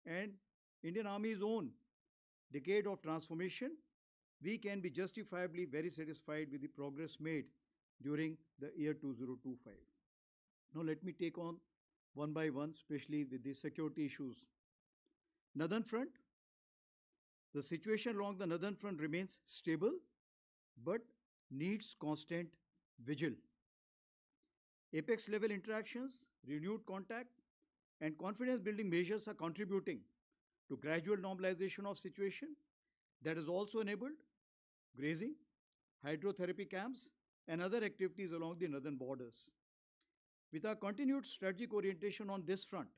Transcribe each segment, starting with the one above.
and Indian Army's own decade of transformation, we can be justifiably very satisfied with the progress made during the year 2025. Now, let me take on one by one, especially with the security issues. Northern Front, the situation along the Northern Front remains stable but needs constant vigil. Apex level interactions, renewed contact, and confidence building measures are contributing to gradual normalization of situation that has also enabled grazing, hydrotherapy camps, and other activities along the northern borders. With our continued strategic orientation on this front,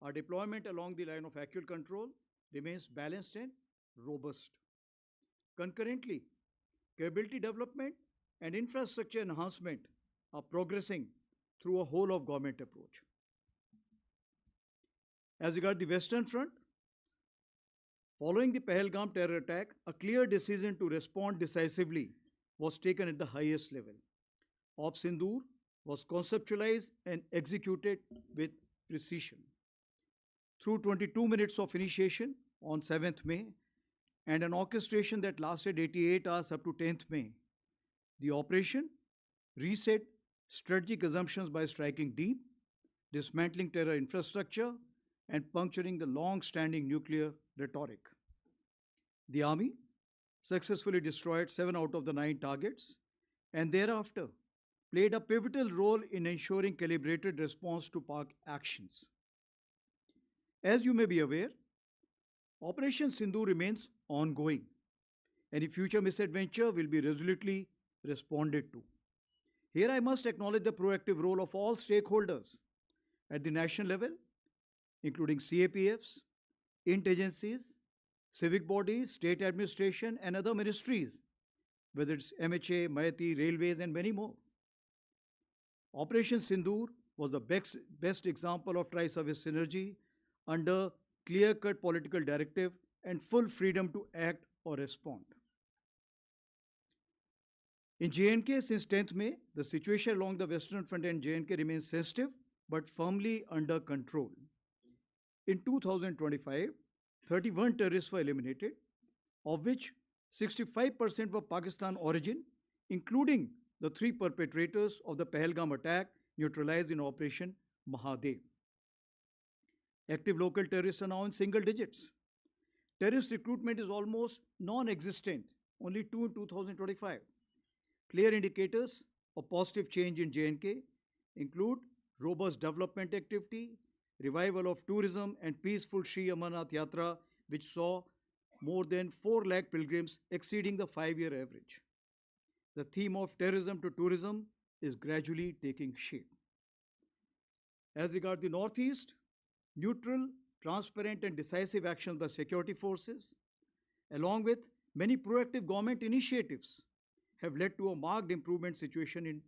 our deployment along the line of actual control remains balanced and robust. Concurrently, capability development and infrastructure enhancement are progressing through a whole of government approach. As regards the Western Front, following the Pahalgam terror attack, a clear decision to respond decisively was taken at the highest level. Op Sindoor was conceptualized and executed with precision. Through 22 minutes of initiation on 7th May and an orchestration that lasted 88 hours up to 10th May, the operation reset strategic assumptions by striking deep, dismantling terror infrastructure, and puncturing the long standing nuclear rhetoric. The Army successfully destroyed 7 out of the 9 targets and thereafter played a pivotal role in ensuring calibrated response to Pak actions. As you may be aware, Operation Sindhu remains ongoing. Any future misadventure will be resolutely responded to. Here I must acknowledge the proactive role of all stakeholders at the national level, including CAPFs, int agencies, civic bodies, state administration, and other ministries, whether it's MHA, Mayati, Railways, and many more. Operation Sindoor was the best example of tri-service synergy under clear-cut political directive and full freedom to act or respond. In J&K, since 10th May, the situation along the Western Front and J&K remains sensitive but firmly under control. In 2025, 31 terrorists were eliminated, of which 65% were Pakistan origin, including the 3 perpetrators of the Pahalgam attack neutralized in Operation Mahadev. Active local terrorists are now in single digits. Terrorist recruitment is almost non-existent, only 2 in 2025. Clear indicators of positive change in J&K include robust development activity, revival of tourism, and peaceful Sri Amarnath Yatra, which saw more than 4 lakh pilgrims, exceeding the 5-year average. The theme of terrorism to tourism is gradually taking shape. As regards the Northeast, neutral, transparent, and decisive actions by security forces, along with many proactive government initiatives, have led to a marked improvement situation in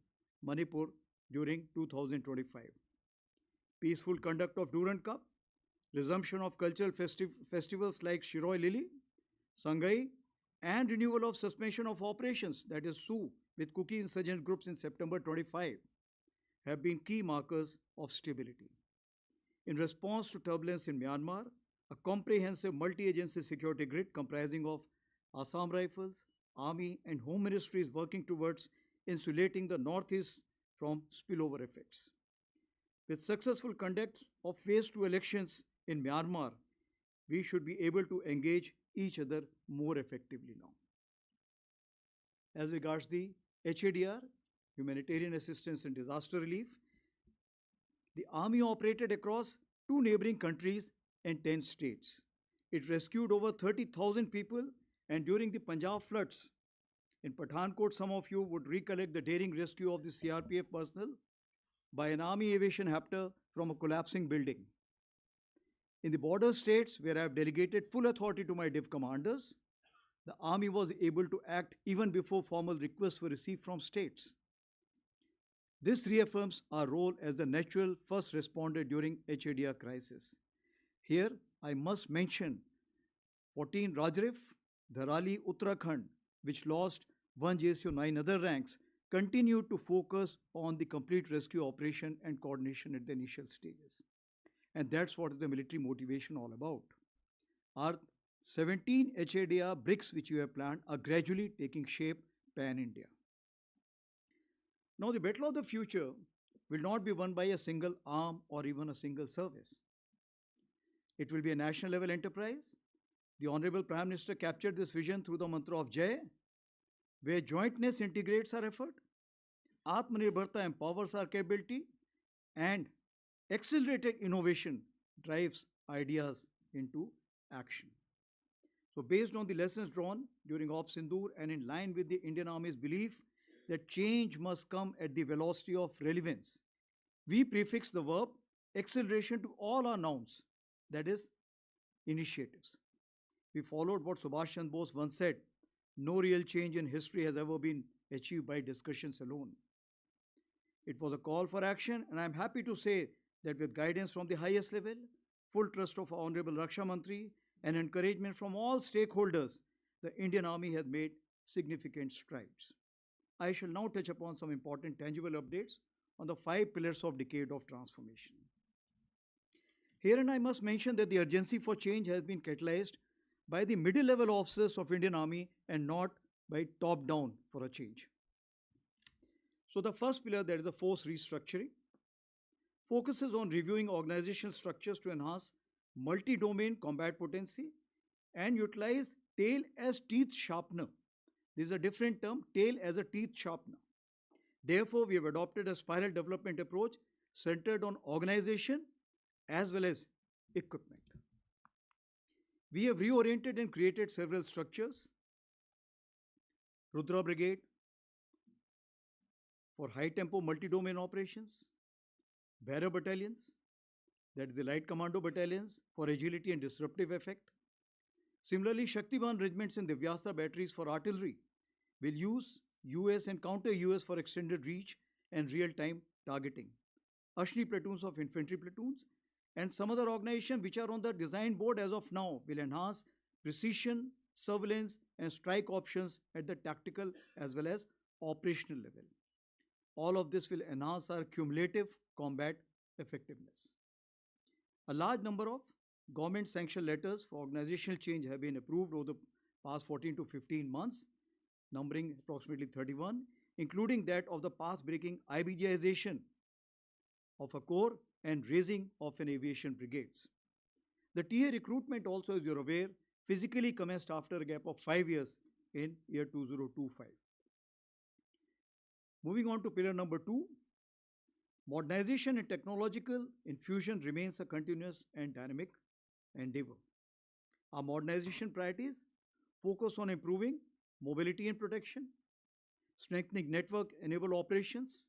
Manipur during 2025. Peaceful conduct of Durand Cup, resumption of cultural festivals like Shiroi Lili, Sangai, and renewal of suspension of operations, that is SU, with Kuki insurgent groups in September 25, have been key markers of stability. In response to turbulence in Myanmar, a comprehensive multi-agency security grid comprising of Assam Rifles, Army, and Home Ministry is working towards insulating the Northeast from spillover effects. With successful conduct of phase 2 elections in Myanmar, we should be able to engage each other more effectively now. As regards the HADR, Humanitarian Assistance and Disaster Relief, the Army operated across 2 neighboring countries and 10 states. It rescued over 30,000 people, and during the Punjab floods in Pathankot, some of you would recollect the daring rescue of the CRPF personnel by an Army aviation helicopter from a collapsing building. In the border states, where I have delegated full authority to my div commanders, the Army was able to act even before formal requests were received from states. This reaffirms our role as the natural first responder during HADR crisis. Here, I must mention 14 Rajrif, Dharali, Uttarakhand, which lost 1 JSO 9 other ranks, continued to focus on the complete rescue operation and coordination at the initial stages. And that's what is the military motivation all about. Our 17 HADR bricks which you have planned are gradually taking shape pan India. Now, the battle of the future will not be won by a single arm or even a single service. It will be a national level enterprise. The Honorable Prime Minister captured this vision through the mantra of Jai, where jointness integrates our effort, Atmanirbharta empowers our capability, and accelerated innovation drives ideas into action. So, based on the lessons drawn during Op Sindoor and in line with the Indian Army's belief that change must come at the velocity of relevance, we prefix the verb acceleration to all our nouns, that is, initiatives. We followed what Subhash Chandra Bose once said: no real change in history has ever been achieved by discussions alone. It was a call for action, and I'm happy to say that with guidance from the highest level, full trust of our Honorable Raksha Mantri, and encouragement from all stakeholders, the Indian Army has made significant strides. I shall now touch upon some important tangible updates on the 5 pillars of decade of transformation. Here, and I must mention that the urgency for change has been catalyzed by the middle level officers of Indian Army and not by top down for a change. So the first pillar, that is the force restructuring, focuses on reviewing organizational structures to enhance multi-domain combat potency and utilize tail as teeth sharpener. This is a different term, tail as a teeth sharpener. Therefore, we have adopted a spiral development approach centered on organization as well as equipment. We have reoriented and created several structures. Rudra Brigade for high tempo multi domain operations, Bearer battalions, that is the light commando battalions for agility and disruptive effect. Similarly, Shaktivan regiments and Divyastra batteries for artillery will use US and counter US for extended reach and real time targeting. Ashni platoons of infantry platoons and some other organizations which are on the design board as of now will enhance precision, surveillance, and strike options at the tactical as well as operational level. All of this will enhance our cumulative combat effectiveness. A large number of government sanctioned letters for organizational change have been approved over the past 14 to 15 months, numbering approximately 31, including that of the path breaking IBGization of a corps and raising of an aviation brigades. The TA recruitment also, as you're aware, physically commenced after a gap of 5 years in year 2025. Moving on to pillar number 2, modernization and technological infusion remains a continuous and dynamic endeavor. Our modernization priorities focus on improving mobility and protection, strengthening network-enabled operations,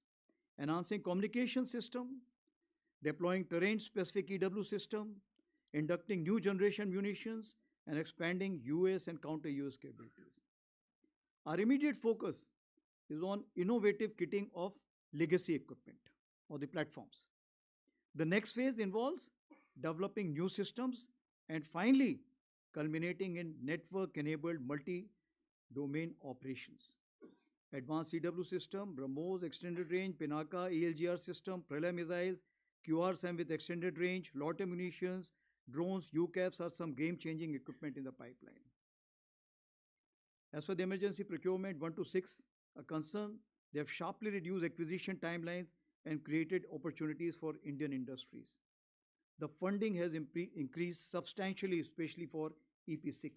enhancing communication system, deploying terrain-specific EW system, inducting new generation munitions, and expanding US and counter-US capabilities. Our immediate focus is on innovative kitting of legacy equipment or the platforms. The next phase involves developing new systems and finally culminating in network-enabled multi-domain operations. Advanced EW system, BrahMos, extended range, Pinaka, ELGR system, Pralay missiles, QRSAM with extended range, lot munitions, drones, UCAVs are some game-changing equipment in the pipeline. As for the emergency procurement 1 to 6, a concern, they have sharply reduced acquisition timelines and created opportunities for Indian industries. The funding has increased substantially, especially for EP6.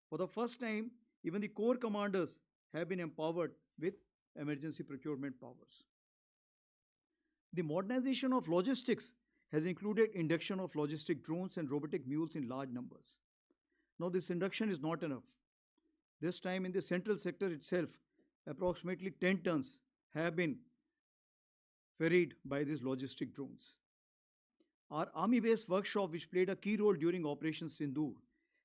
For the first time, even the corps commanders have been empowered with emergency procurement powers. The modernization of logistics has included induction of logistic drones and robotic mules in large numbers. Now, this induction is not enough. This time in the central sector itself, approximately 10 tons have been ferried by these logistic drones. Our army-based workshop, which played a key role during Operation Sindoor,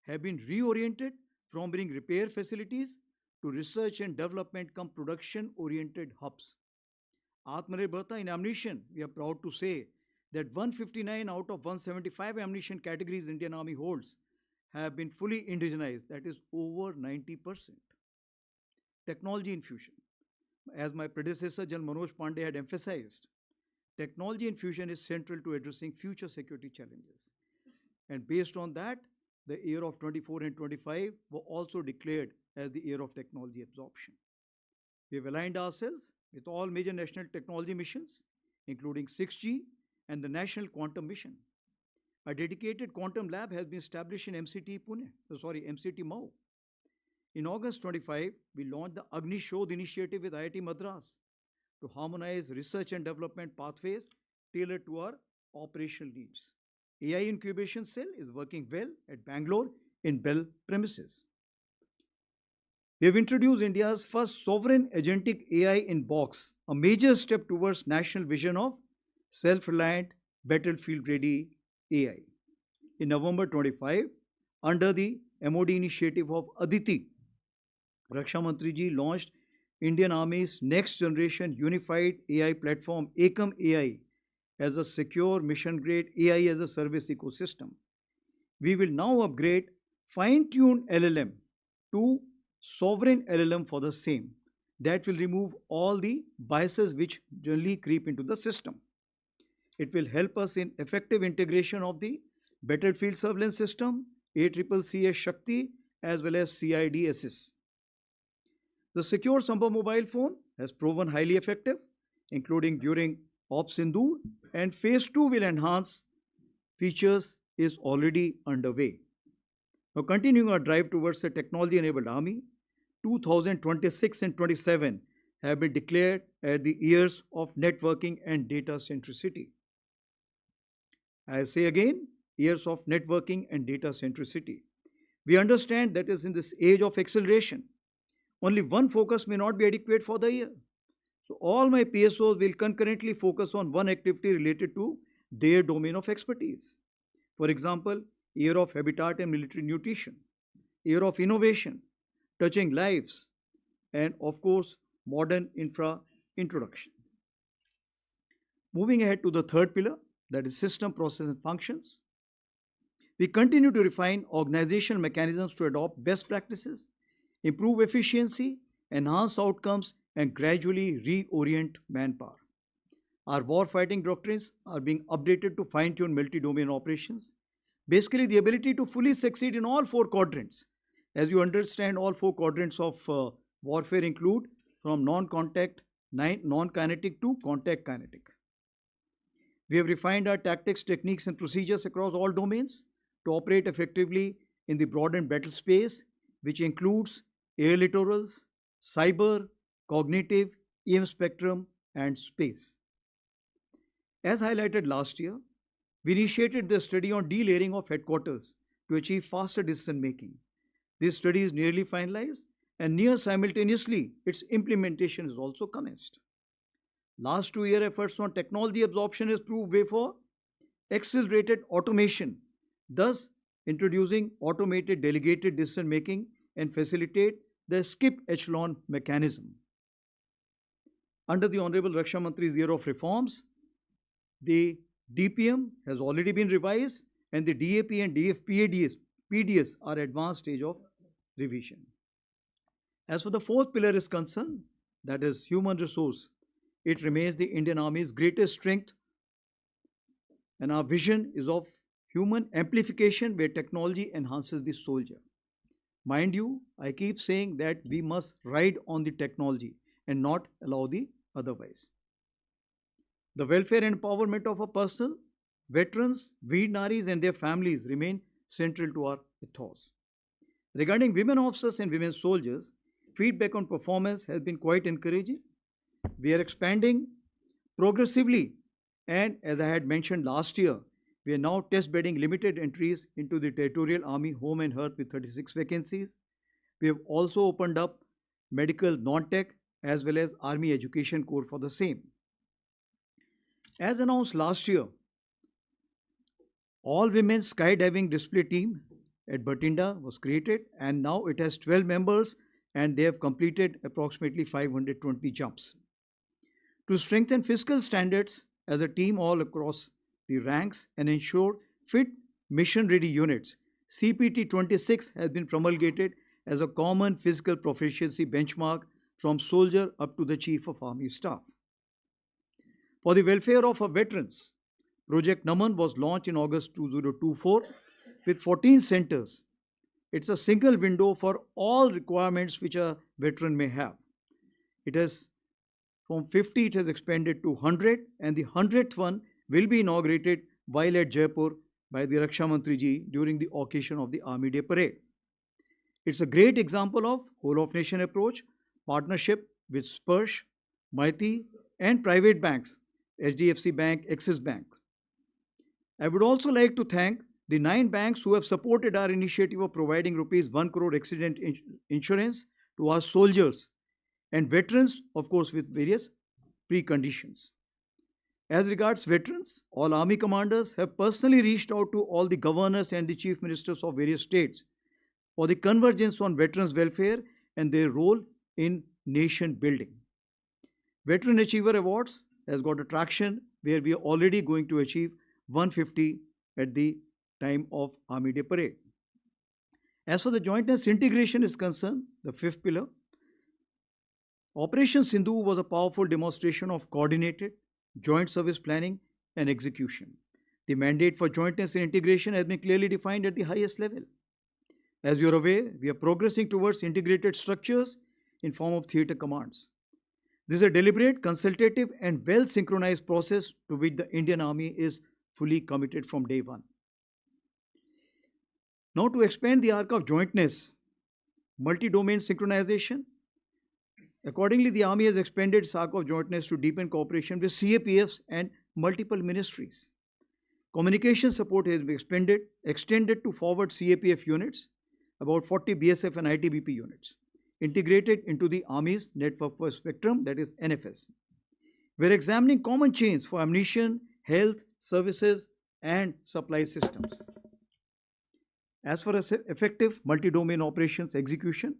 have been reoriented from being repair facilities to research and development come production-oriented hubs. Atmanirbharta in ammunition, we are proud to say that 159 out of 175 ammunition categories Indian Army holds have been fully indigenized, that is over 90%. Technology infusion, as my predecessor General Manoj Pandey had emphasized, Technology infusion is central to addressing future security challenges. And based on that, the year of 24 and 25 were also declared as the year of technology absorption. We have aligned ourselves with all major national technology missions, including 6G and the National Quantum Mission. A dedicated quantum lab has been established in MCT Mau. In August 25, we launched the Agni Shodh initiative with IIT Madras to harmonize research and development pathways tailored to our operational needs. AI incubation cell is working well at Bangalore in Bell premises. We have introduced India's first sovereign agentic AI in box, a major step towards national vision of self-reliant, battlefield-ready AI. In November 25, under the MOD initiative of Aditi, Raksha Mantri ji launched Indian Army's next generation unified AI platform Ekam AI as a secure mission grade AI as a service ecosystem. We will now upgrade fine tuned LLM to sovereign LLM for the same. That will remove all the biases which generally creep into the system. It will help us in effective integration of the battlefield surveillance system, ACCCS Shakti, as well as CIDSS. The secure Samba mobile phone has proven highly effective, including during Ops Sindoor, and phase 2 will enhance features is already underway. Now, continuing our drive towards a technology-enabled army, 2026 and 27 have been declared as the years of networking and data centricity. I say again, years of networking and data centricity. We understand that is in this age of acceleration, only one focus may not be adequate for the year. So all my PSOs will concurrently focus on one activity related to their domain of expertise. For example, year of habitat and military nutrition, year of innovation, touching lives, and of course, modern infra introduction. Moving ahead to the third pillar, that is system, process, and functions. We continue to refine organizational mechanisms to adopt best practices, improve efficiency, enhance outcomes, and gradually reorient manpower. Our warfighting doctrines are being updated to fine tune multi domain operations. Basically, the ability to fully succeed in all four quadrants. As you understand, all four quadrants of warfare include from non contact, non kinetic to contact kinetic. We have refined our tactics, techniques, and procedures across all domains to operate effectively in the broadened battle space, which includes air littorals, cyber, cognitive, EM spectrum, and space. As highlighted last year, we initiated the study on delayering of headquarters to achieve faster decision making. This study is nearly finalized, and near simultaneously, its implementation is also commenced. Last 2 year efforts on technology absorption has proved way for accelerated automation, thus introducing automated delegated decision making and facilitate the skip echelon mechanism. Under the Honorable Raksha Mantri's year of reforms, the DPM has already been revised and the DAP and PDS are advanced stage of revision. As for the fourth pillar is concerned, that is human resource, it remains the Indian Army's greatest strength, and our vision is of human amplification where technology enhances the soldier. Mind you, I keep saying that we must ride on the technology and not allow the otherwise. The welfare and empowerment of our personnel, veterans, Veer Naris and their families remain central to our ethos. Regarding women officers and women soldiers, feedback on performance has been quite encouraging. We are expanding progressively, and as I had mentioned last year, we are now test bedding limited entries into the Territorial Army Home and Hearth with 36 vacancies. We have also opened up medical non-tech as well as Army Education Corps for the same. As announced last year, all women skydiving display team at Batinda was created, and now it has 12 members and they have completed approximately 520 jumps. To strengthen fiscal standards as a team all across the ranks and ensure fit mission ready units, CPT 26 has been promulgated as a common physical proficiency benchmark from soldier up to the Chief of Army Staff. For the welfare of our veterans, Project Naman was launched in August 2024 with 14 centers. It's a single window for all requirements which a veteran may have. It has from 50 it has expanded to 100, and the 100th one will be inaugurated while at Jaipur by the Raksha Mantri ji during the occasion of the Army Day parade. It's a great example of whole of nation approach, partnership with Spursh, Maiti, and private banks, HDFC Bank, Axis Bank. I would also like to thank the 9 banks who have supported our initiative of providing rupees 1 crore accident insurance to our soldiers and veterans, of course, with various preconditions. As regards veterans, all army commanders have personally reached out to all the governors and the chief ministers of various states for the convergence on veterans' welfare and their role in nation building. Veteran Achiever Awards has got a traction where we are already going to achieve 150 at the time of Army Day parade. As for the jointness integration is concerned, the fifth pillar, Operation Sindhu was a powerful demonstration of coordinated joint service planning and execution. The mandate for jointness and integration has been clearly defined at the highest level. As you are aware, we are progressing towards integrated structures in form of theatre commands. This is a deliberate, consultative, and well synchronized process to which the Indian Army is fully committed from day one. Now, to expand the arc of jointness, multi domain synchronization, accordingly, the Army has expanded its arc of jointness to deepen cooperation with CAPFs and multiple ministries. Communication support has been extended to forward CAPF units, about 40 BSF and ITBP units, integrated into the Army's network for spectrum, that is NFS. We are examining common chains for ammunition, health, services, and supply systems. As for effective multi-domain operations execution,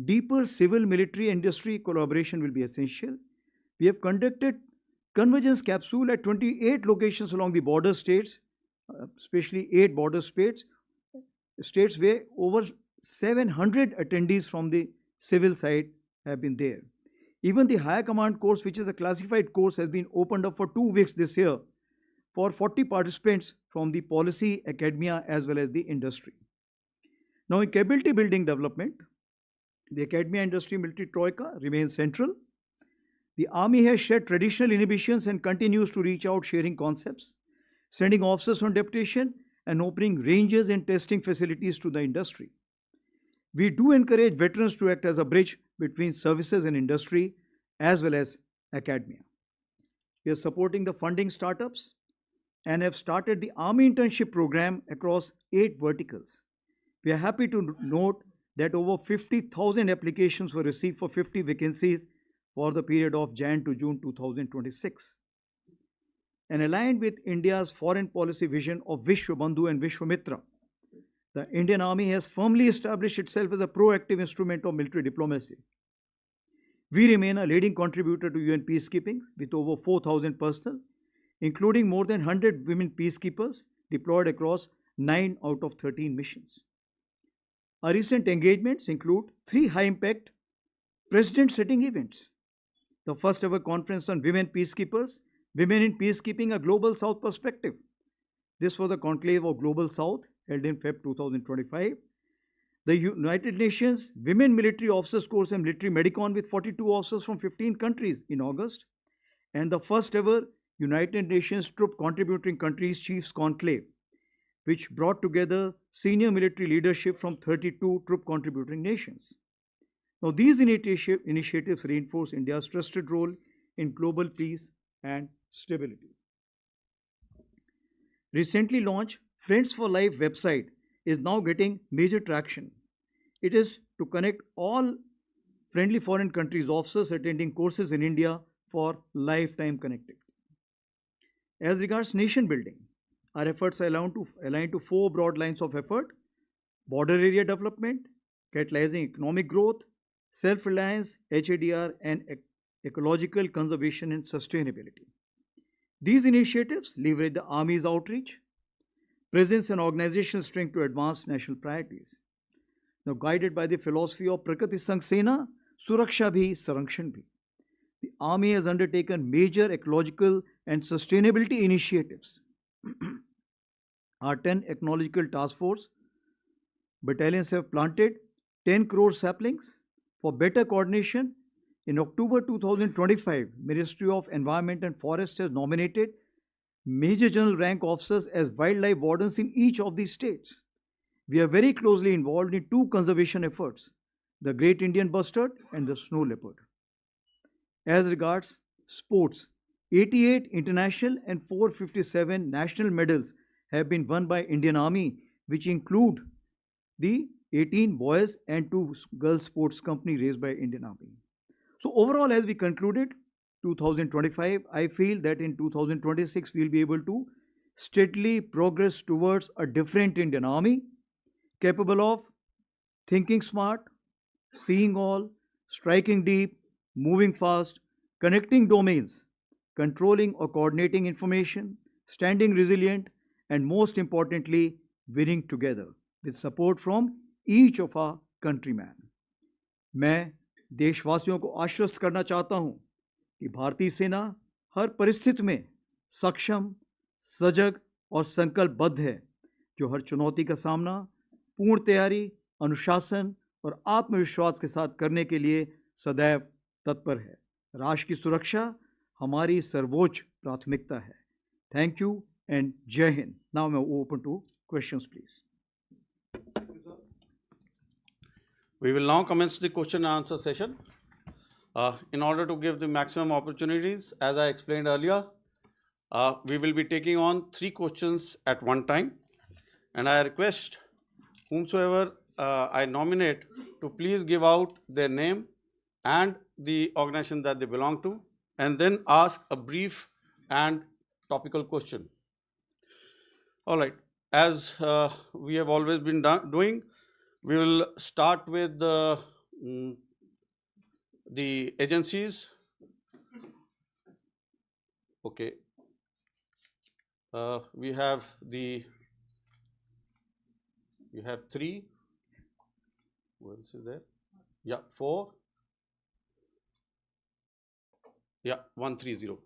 deeper civil-military industry collaboration will be essential. We have conducted convergence capsule at 28 locations along the border states, especially 8 border states where over 700 attendees from the civil side have been there. Even the Higher Command course, which is a classified course, has been opened up for 2 weeks this year for 40 participants from the policy, academia, as well as the industry. Now, in capability building development, the academia industry military troika remains central. The Army has shed traditional inhibitions and continues to reach out, sharing concepts, sending officers on deputation, and opening ranges and testing facilities to the industry. We do encourage veterans to act as a bridge between services and industry as well as academia. We are supporting the funding startups and have started the Army internship program across 8 verticals. We are happy to note that over 50,000 applications were received for 50 vacancies for the period of Jan to June 2026. And aligned with India's foreign policy vision of Vishwabandhu and Vishwamitra, the Indian Army has firmly established itself as a proactive instrument of military diplomacy. We remain a leading contributor to UN peacekeeping with over 4,000 personnel, including more than 100 women peacekeepers deployed across 9 out of 13 missions. Our recent engagements include 3 high-impact president-setting events. The first ever conference on women peacekeepers, Women in Peacekeeping, a Global South Perspective. This was a conclave of Global South held in Feb 2025. The United Nations Women Military Officers Course and Military Medicon with 42 officers from 15 countries in August. And the first ever United Nations Troop Contributing Countries Chiefs Conclave, which brought together senior military leadership from 32 troop contributing nations. Now, these initiatives reinforce India's trusted role in global peace and stability. Recently launched Friends for Life website is now getting major traction. It is to connect all friendly foreign countries officers attending courses in India for lifetime connectivity. As regards nation building, our efforts are aligned to 4 broad lines of effort: border area development, catalyzing economic growth, self-reliance, HADR, and ecological conservation and sustainability. These initiatives leverage the Army's outreach, presence, and organizational strength to advance national priorities. Now, guided by the philosophy of Prakriti Sang Sena, Suraksha Bhi, Sarakshan Bhi, the Army has undertaken major ecological and sustainability initiatives. Our 10 ecological task force battalions have planted 10 crore saplings. For better coordination, in October 2025, Ministry of Environment and Forest has nominated Major General rank officers as wildlife wardens in each of these states. We are very closely involved in two conservation efforts, the Great Indian Bustard and the Snow Leopard. As regards sports, 88 international and 457 national medals have been won by Indian Army, which include the 18 boys and 2 girls sports company raised by Indian Army. So overall, as we concluded 2025, I feel that in 2026 we will be able to steadily progress towards a different Indian Army capable of thinking smart, seeing all, striking deep, moving fast, connecting domains, controlling or coordinating information, standing resilient, and most importantly, winning together with support from each of our countrymen. मैं देशवासियों को आश्वस्त करना चाहता हूं कि भारतीय सेना हर परिस्थिति में सक्षम, सजग और संकल्पबद्ध है, जो हर चुनौती का सामना पूर्ण तैयारी, अनुशासन और आत्मविश्वास के साथ करने के लिए सदैव तत्पर है. राष्ट्र की सुरक्षा हमारी सर्वोच्च प्राथमिकता है. थैंक यू एंड जय हिंद. नाउ मैं open two questions please. We will now commence the question and answer session. In order to give the maximum opportunities, as I explained earlier, we will be taking on 3 questions at one time, and I request whomsoever I nominate to please give out their name and the organization that they belong to, and then ask a brief and topical question. All right, as we have always been doing, we will start with the agencies. Okay. We have 3. What else is there? Yeah, 4. Yeah, 130.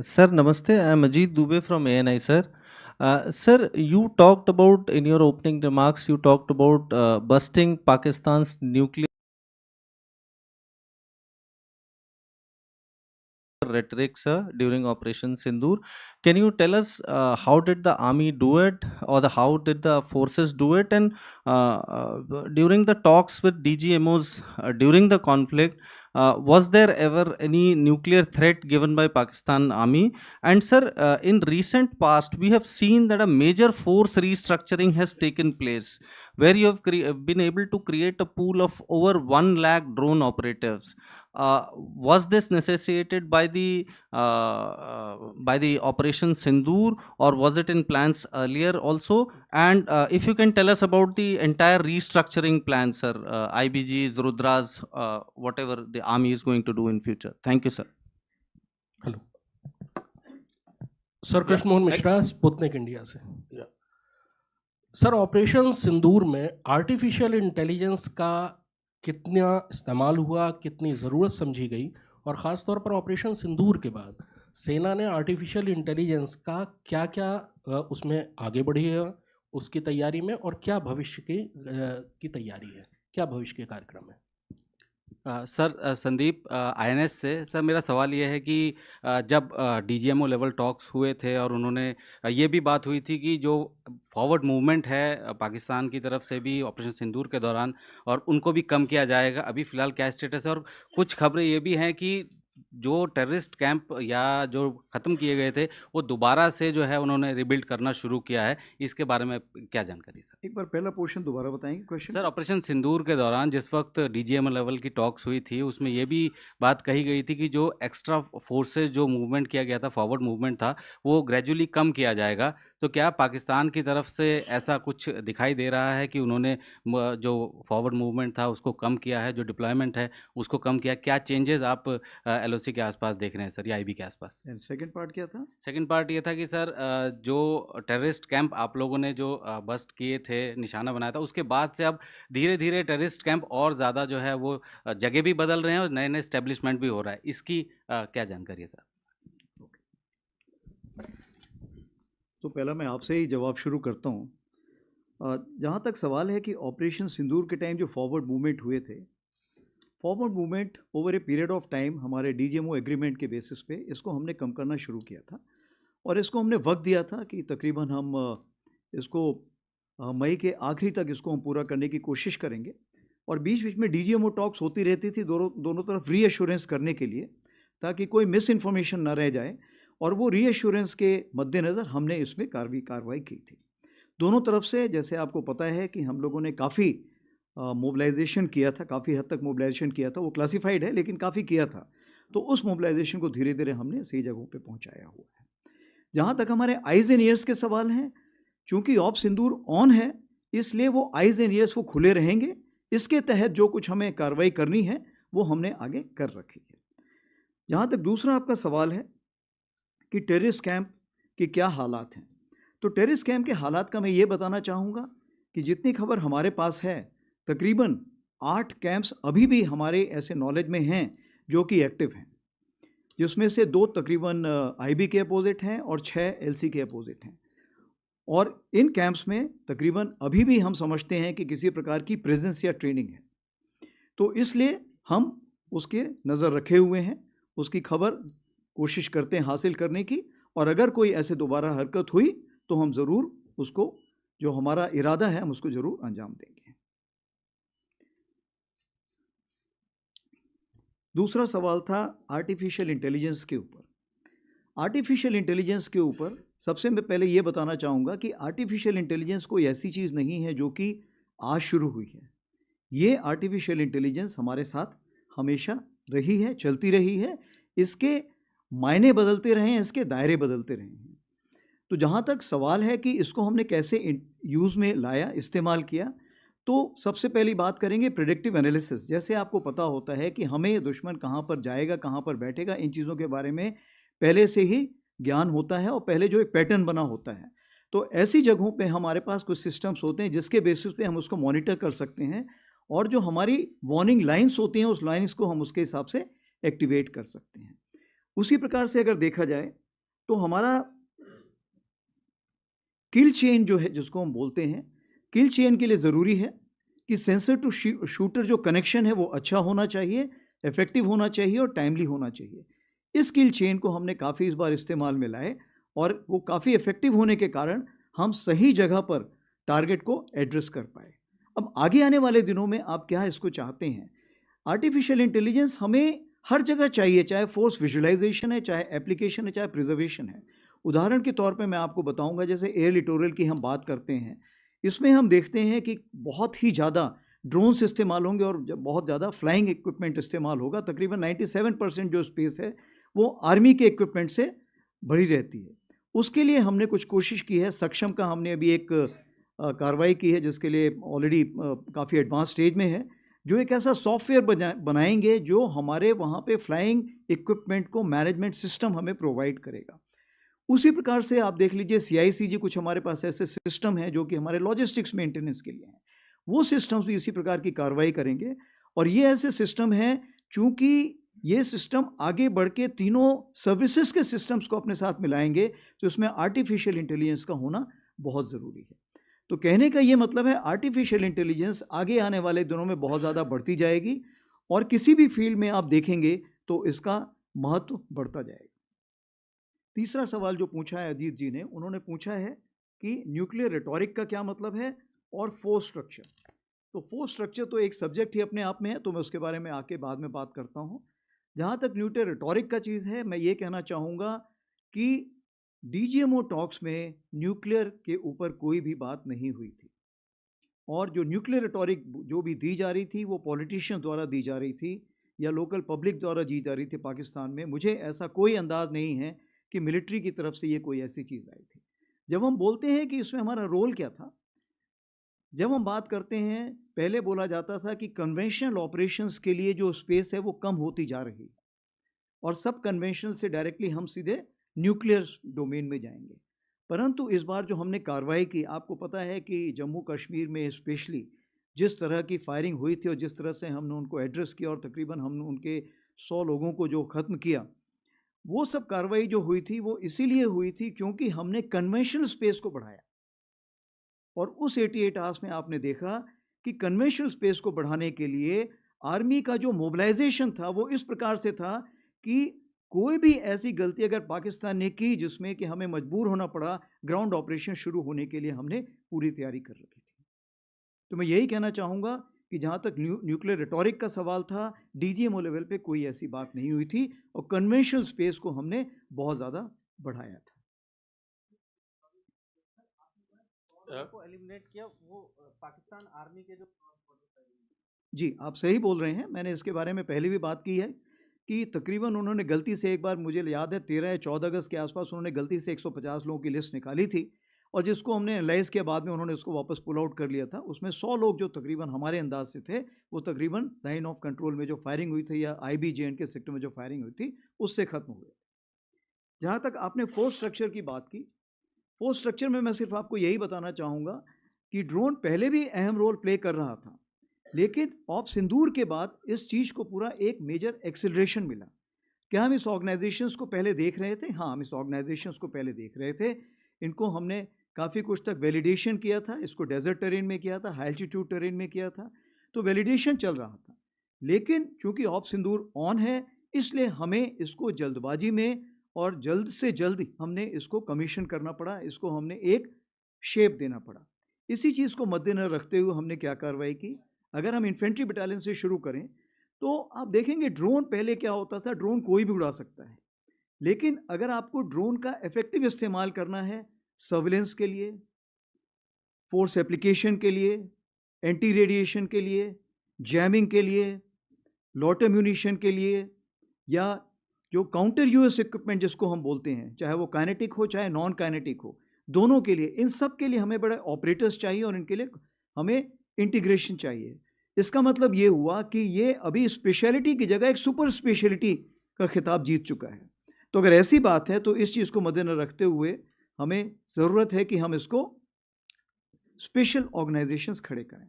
Sir, Namaste. I am Ajit Dubey from ANI, sir. Sir, you talked about, in your opening remarks, you talked about busting Pakistan's nuclear rhetoric, sir, during Operation Sindoor. Can you tell us how did the army do it, or how did the forces do it? And during the talks with DGMOs during the conflict, was there ever any nuclear threat given by Pakistan army? And sir, in recent past, we have seen that a major force restructuring has taken place, where you have been able to create a pool of over 1 lakh drone operatives. Was this necessitated by the Operation Sindoor, or was it in plans earlier also? And if you can tell us about the entire restructuring plan, sir, IBGs, Rudras, whatever the army is going to do in future. Thank you, sir. Hello sir, Krishna Mohan Mishra, Sputnik India से. Sir, operation सिंदूर में artificial intelligence का कितना इस्तेमाल हुआ, कितनी ज़रूरत समझी गई, और ख़ास तौर पर ऑपरेशन सिंदूर के बाद सेना ने आर्टिफिशियल इंटेलिजेंस का क्या क्या उसमें आगे बढ़ी है उसकी तैयारी में, और क्या भविष्य की तैयारी है, क्या भविष्य के कार्यक्रम है? सर, संदीप INS से. सर, मेरा सवाल ये है कि जब DGMO लेवल टॉक्स हुए थे और उन्होंने ये भी बात हुई थी कि जो फॉरवर्ड मूवमेंट है पाकिस्तान की तरफ से भी ऑपरेशन सिंदूर के दौरान, और उनको भी कम किया जाएगा, अभी फ़िलहाल क्या स्टेटस है? और कुछ खबरें ये भी हैं कि जो टेररिस्ट कैंप या जो ख़त्म किए गए थे वो दोबारा से जो है उन्होंने रिबिल्ड करना शुरू किया है. इसके बारे में क्या जानकारी सर? एक बार पहला पोर्शन दोबारा बताएंगे क्वेश्चन. सर, ऑपरेशन सिंदूर के दौरान जिस वक्त DGMO लेवल की टॉक्स हुई थी, उसमें ये भी बात कही गई थी कि जो एक्स्ट्रा फोर्सेज जो मूवमेंट किया गया था, फॉरवर्ड मूवमेंट था, वो ग्रेजुअली कम किया जाएगा. तो क्या पाकिस्तान की तरफ से ऐसा कुछ दिखाई दे रहा है कि उन्होंने जो फॉरवर्ड मूवमेंट था उसको कम किया है, जो डिप्लॉयमेंट है उसको कम किया? क्या चेंजेस आप एलओसी के आसपास देख रहे हैं सर, या आईबी के आसपास? एंड सेकंड पार्ट क्या था? सेकंड पार्ट ये था कि सर जो टेररिस्ट कैंप आप लोगों ने जो बस्ट किए थे, निशाना बनाया था, उसके बाद से अब धीरे-धीरे टेररिस्ट कैंप और ज़्यादा जो है वो जगह भी बदल रहे हैं और नए-नए एस्टेब्लिशमेंट भी हो रहा है। इसकी क्या जानकारी है सर? तो पहला मैं आपसे ही जवाब शुरू करता हूँ। जहाँ तक सवाल है कि ऑपरेशन सिंदूर के टाइम जो फॉरवर्ड मूवमेंट हुए थे, forward movement over a period of time हमारे डीजीएमओ एग्रीमेंट के बेसिस पे इसको हमने कम करना शुरू किया था और इसको हमने वक्त दिया था कि तकरीबन हम इसको मई के आखिरी तक इसको हम पूरा करने की कोशिश करेंगे और बीच बीच में डीजीएमओ टॉक्स होती रहती थी दोनों तरफ रीएश्योरेंस करने के लिए, ताकि कोई मिस इन्फॉर्मेशन ना रह जाए, और वो रीएश्योरेंस के मद्देनज़र हमने इसमें कार्रवाई की थी दोनों तरफ से। जैसे आपको पता है कि हम लोगों ने काफ़ी मोबिलाइजेशन किया था, काफ़ी हद तक मोबिलाइजेशन किया था, वो क्लासिफाइड है लेकिन काफ़ी किया था, तो उस मोबिलाइजेशन को धीरे धीरे हमने सही जगहों पे पहुंचाया हुआ है। जहाँ तक हमारे आइज़ एंड ईयर्स के सवाल हैं, चूँकि ऑप सिंदूर ऑन है इसलिए वो आइज़ एंड ईयर्स वो खुले रहेंगे। इसके तहत जो कुछ हमें कार्रवाई करनी है वो हमने आगे कर रखी है। जहाँ तक दूसरा आपका सवाल है कि टेररिस्ट कैंप के क्या हालात हैं, तो टेररिस्ट कैंप के हालात का मैं ये बताना चाहूँगा कि जितनी खबर हमारे पास है, तकरीबन 8 कैंप्स अभी भी हमारे ऐसे नॉलेज में हैं जो कि एक्टिव हैं, जिसमें से 2 तकरीबन आईबी के अपोजिट हैं और 6 एलसी के अपोजिट हैं। और इन कैंप्स में तकरीबन अभी भी हम समझते हैं कि किसी प्रकार की प्रेजेंस या ट्रेनिंग है, तो इसलिए हम उसके नज़र रखे हुए हैं, उसकी खबर कोशिश करते हैं हासिल करने की, और अगर कोई ऐसे दोबारा हरकत हुई तो हम ज़रूर उसको, जो हमारा इरादा है, हम उसको ज़रूर अंजाम देंगे। दूसरा सवाल था आर्टिफिशियल इंटेलिजेंस के ऊपर। आर्टिफिशियल इंटेलिजेंस के ऊपर सबसे मैं पहले ये बताना चाहूँगा कि आर्टिफिशियल इंटेलिजेंस कोई ऐसी चीज़ नहीं है जो कि आज शुरू हुई है। ये आर्टिफिशियल इंटेलिजेंस हमारे साथ हमेशा रही है, चलती रही है, इसके मायने बदलते रहे हैं, इसके दायरे बदलते रहे हैं। तो जहाँ तक सवाल है कि इसको हमने कैसे यूज़ में लाया, इस्तेमाल किया, तो सबसे पहली बात करेंगे प्रेडिक्टिव एनालिसिस। जैसे आपको पता होता है कि हमें दुश्मन कहाँ पर जाएगा, कहाँ पर बैठेगा, इन चीज़ों के बारे में पहले से ही ज्ञान होता है और पहले जो एक पैटर्न बना होता है, तो ऐसी जगहों पे हमारे पास कुछ सिस्टम्स होते हैं जिसके बेसिस पे हम उसको मॉनिटर कर सकते हैं, और जो हमारी वार्निंग लाइंस होती हैं उस लाइंस को हम उसके हिसाब से एक्टिवेट कर सकते हैं। उसी प्रकार से अगर देखा जाए तो हमारा किल चेन जो है, जिसको हम बोलते हैं, किल चेन के लिए ज़रूरी है कि सेंसर टू शूटर जो कनेक्शन है वो अच्छा होना चाहिए, इफेक्टिव होना चाहिए और टाइमली होना चाहिए। इस किल चेन को हमने काफ़ी इस बार इस्तेमाल में लाए और वो काफ़ी इफेक्टिव होने के कारण हम सही जगह पर टारगेट को एड्रेस कर पाए। अब आगे आने वाले दिनों में आप क्या इसको चाहते हैं, आर्टिफिशियल इंटेलिजेंस हमें हर जगह चाहिए, चाहे फोर्स विजुअलाइजेशन है, चाहे एप्लीकेशन है, चाहे प्रिजर्वेशन है। उदाहरण के तौर पे मैं आपको बताऊंगा, जैसे एयर लिटोरल की हम बात करते हैं, इसमें हम देखते हैं कि बहुत ही ज़्यादा ड्रोन्स इस्तेमाल होंगे और बहुत ज़्यादा फ्लाइंग इक्विपमेंट इस्तेमाल होगा। तकरीबन 97% जो स्पेस है वो आर्मी के इक्विपमेंट से भरी रहती है। उसके लिए हमने कुछ कोशिश की है, सक्षम का हमने अभी एक कार्रवाई की है जिसके लिए ऑलरेडी काफ़ी एडवांस स्टेज में है, जो एक ऐसा सॉफ्टवेयर बनाएंगे जो हमारे वहाँ पे फ्लाइंग इक्विपमेंट को मैनेजमेंट सिस्टम हमें प्रोवाइड करेगा। उसी प्रकार से आप देख लीजिए CICG, कुछ हमारे पास ऐसे सिस्टम हैं जो कि हमारे लॉजिस्टिक्स मेंटेनेंस के लिए हैं, वो सिस्टम्स भी इसी प्रकार की कार्रवाई करेंगे। और ये ऐसे सिस्टम हैं, चूँकि ये सिस्टम आगे बढ़ के तीनों सर्विसेज के सिस्टम्स को अपने साथ मिलाएंगे, तो इसमें आर्टिफिशियल इंटेलिजेंस का होना बहुत ज़रूरी है। तो कहने का ये मतलब है आर्टिफिशियल इंटेलिजेंस आगे आने वाले दिनों में बहुत ज़्यादा बढ़ती जाएगी और किसी भी फील्ड में आप देखेंगे तो इसका महत्व बढ़ता जाएगा। तीसरा सवाल जो पूछा है अजीत जी ने, उन्होंने पूछा है कि न्यूक्लियर रेटोरिक का क्या मतलब है और फोर्स स्ट्रक्चर। तो फोर्स स्ट्रक्चर तो एक सब्जेक्ट ही अपने आप में है, तो मैं उसके बारे में आके बाद में बात करता हूँ। जहाँ तक न्यूक्लियर रेटोरिक का चीज़ है, मैं ये कहना चाहूँगा कि DGMO टॉक्स में न्यूक्लियर के ऊपर कोई भी बात नहीं हुई थी, और जो न्यूक्लियर रेटोरिक जो भी दी जा रही थी वो पॉलिटिशियन द्वारा दी जा रही थी या लोकल पब्लिक द्वारा दी जा रही थी पाकिस्तान में। मुझे ऐसा कोई अंदाज़ नहीं है कि मिलिट्री की तरफ से ये कोई ऐसी चीज़ आई थी। जब हम बोलते हैं कि इसमें हमारा रोल क्या था, जब हम बात करते हैं, पहले बोला जाता था कि कन्वेंशनल ऑपरेशंस के लिए जो स्पेस है वो कम होती जा रही और सब कन्वेंशनल से डायरेक्टली हम सीधे न्यूक्लियर डोमेन में जाएंगे। परंतु इस बार जो हमने कार्रवाई की, आपको पता है कि जम्मू कश्मीर में स्पेशली जिस तरह की फायरिंग हुई थी और जिस तरह से हमने उनको एड्रेस किया और तकरीबन हमने उनके 100 लोगों को जो ख़त्म किया, वो सब कार्रवाई जो हुई थी वो इसीलिए हुई थी क्योंकि हमने कन्वेंशनल स्पेस को बढ़ाया। और उस 88 आवर्स में आपने देखा कि कन्वेंशनल स्पेस को बढ़ाने के लिए आर्मी का जो मोबिलाइजेशन था वो इस प्रकार से था कि कोई भी ऐसी गलती अगर पाकिस्तान ने की जिसमें कि हमें मजबूर होना पड़ा, ग्राउंड ऑपरेशन शुरू होने के लिए हमने पूरी तैयारी कर रखी थी। तो मैं यही कहना चाहूँगा कि जहाँ तक न्यूक्लियर रिटॉरिक का सवाल था, डीजीएमओ लेवल पे कोई ऐसी बात नहीं हुई थी और कन्वेंशनल स्पेस को हमने बहुत ज़्यादा बढ़ाया था। को एलिमिनेट किया वो पाकिस्तान आर्मी के जो जी, आप सही बोल रहे हैं। मैंने इसके बारे में पहले भी बात की है कि तकरीबन उन्होंने गलती से, एक बार मुझे याद है 13 या 14 अगस्त के आसपास उन्होंने गलती से 150 लोगों की लिस्ट निकाली थी और जिसको हमने एनालाइज़ किया, बाद में उन्होंने उसको वापस पुल आउट कर लिया था। उसमें 100 लोग जो तकरीबन हमारे अंदाज से थे, वो तकरीबन लाइन ऑफ कंट्रोल में जो फायरिंग हुई थी या IB-JN के सेक्टर में जो फायरिंग हुई थी, उससे ख़त्म हुए। जहाँ तक आपने फोर्स स्ट्रक्चर की बात की, फोर्स स्ट्रक्चर में मैं सिर्फ आपको यही बताना चाहूँगा कि ड्रोन पहले भी अहम रोल प्ले कर रहा था, लेकिन ऑप सिंदूर के बाद इस चीज़ को पूरा एक मेजर एक्सेलरेशन मिला। क्या हम इस ऑर्गेनाइजेशंस को पहले देख रहे थे? हाँ, हम इस ऑर्गेनाइजेशंस को पहले देख रहे थे। इनको हमने काफ़ी कुछ तक वैलिडेशन किया था, इसको डेजर्ट टेरेन में किया था, हाई एल्टीट्यूड टेरेन में किया था, तो वैलिडेशन चल रहा था। लेकिन चूंकि ऑप सिंदूर ऑन है, इसलिए हमें इसको जल्दबाजी में और जल्द से जल्द हमने इसको कमीशन करना पड़ा, इसको हमने एक शेप देना पड़ा। इसी चीज़ को मद्देनजर रखते हुए हमने क्या कार्रवाई की, अगर हम इन्फेंट्री बटालियन से शुरू करें तो आप देखेंगे ड्रोन पहले क्या होता था, ड्रोन कोई भी उड़ा सकता है, लेकिन अगर आपको ड्रोन का इफेक्टिव इस्तेमाल करना है सर्विलेंस के लिए, फोर्स एप्लीकेशन के लिए, एंटी रेडिएशन के लिए, जैमिंग के लिए, लॉट म्यूनिशन के लिए, या जो काउंटर यूएस इक्विपमेंट जिसको हम बोलते हैं, चाहे वो काइनेटिक हो चाहे नॉन काइनेटिक हो, दोनों के लिए, इन सब के लिए हमें बड़े ऑपरेटर्स चाहिए और इनके लिए हमें इंटीग्रेशन चाहिए। इसका मतलब ये हुआ कि ये अभी स्पेशलिटी की जगह एक सुपर स्पेशलिटी का खिताब जीत चुका है। तो अगर ऐसी बात है तो इस चीज़ को मद्देनजर रखते हुए हमें ज़रूरत है कि हम इसको स्पेशल ऑर्गेनाइजेशंस खड़े करें।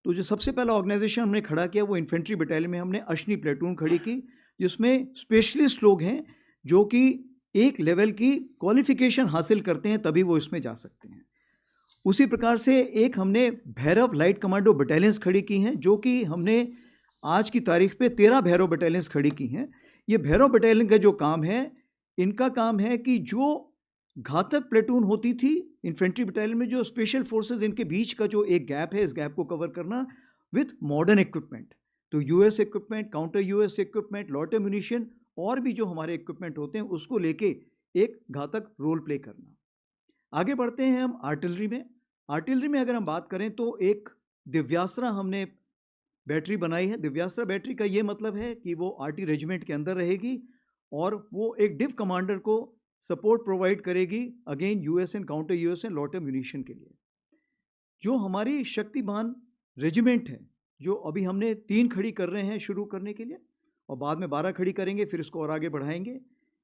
तो जो सबसे पहला ऑर्गेनाइजेशन हमने खड़ा किया वो इन्फेंट्री बटालियन में हमने अशनी प्लेटून खड़ी की, जिसमें स्पेशलिस्ट लोग हैं जो कि एक लेवल की क्वालिफिकेशन हासिल करते हैं तभी वो इसमें जा सकते हैं। उसी प्रकार से एक हमने भैरव लाइट कमांडो बटालियंस खड़ी की हैं, जो कि हमने आज की तारीख पे 13 भैरव बटालियंस खड़ी की हैं। ये भैरव बटालियन का जो काम है, इनका काम है कि जो घातक प्लेटून होती थी इन्फेंट्री बटालियन में, जो स्पेशल फोर्सेस, इनके बीच का जो एक गैप है, इस गैप को कवर करना विथ मॉडर्न इक्विपमेंट। तो US equipment, counter UAS equipment, lot munition और भी जो हमारे इक्विपमेंट होते हैं उसको लेके एक घातक रोल प्ले करना। आगे बढ़ते हैं हम आर्टिलरी में। आर्टिलरी में अगर हम बात करें तो एक दिव्यास्त्रा हमने बैटरी बनाई है। दिव्यास्त्रा बैटरी का ये मतलब है कि वो आरटी रेजिमेंट के अंदर रहेगी और वो एक डिव कमांडर को सपोर्ट प्रोवाइड करेगी again US and counter US and lot munition के लिए। जो हमारी शक्तिमान रेजिमेंट है, जो अभी हमने 3 खड़ी कर रहे हैं शुरू करने के लिए और बाद में 12 खड़ी करेंगे, फिर इसको और आगे बढ़ाएंगे।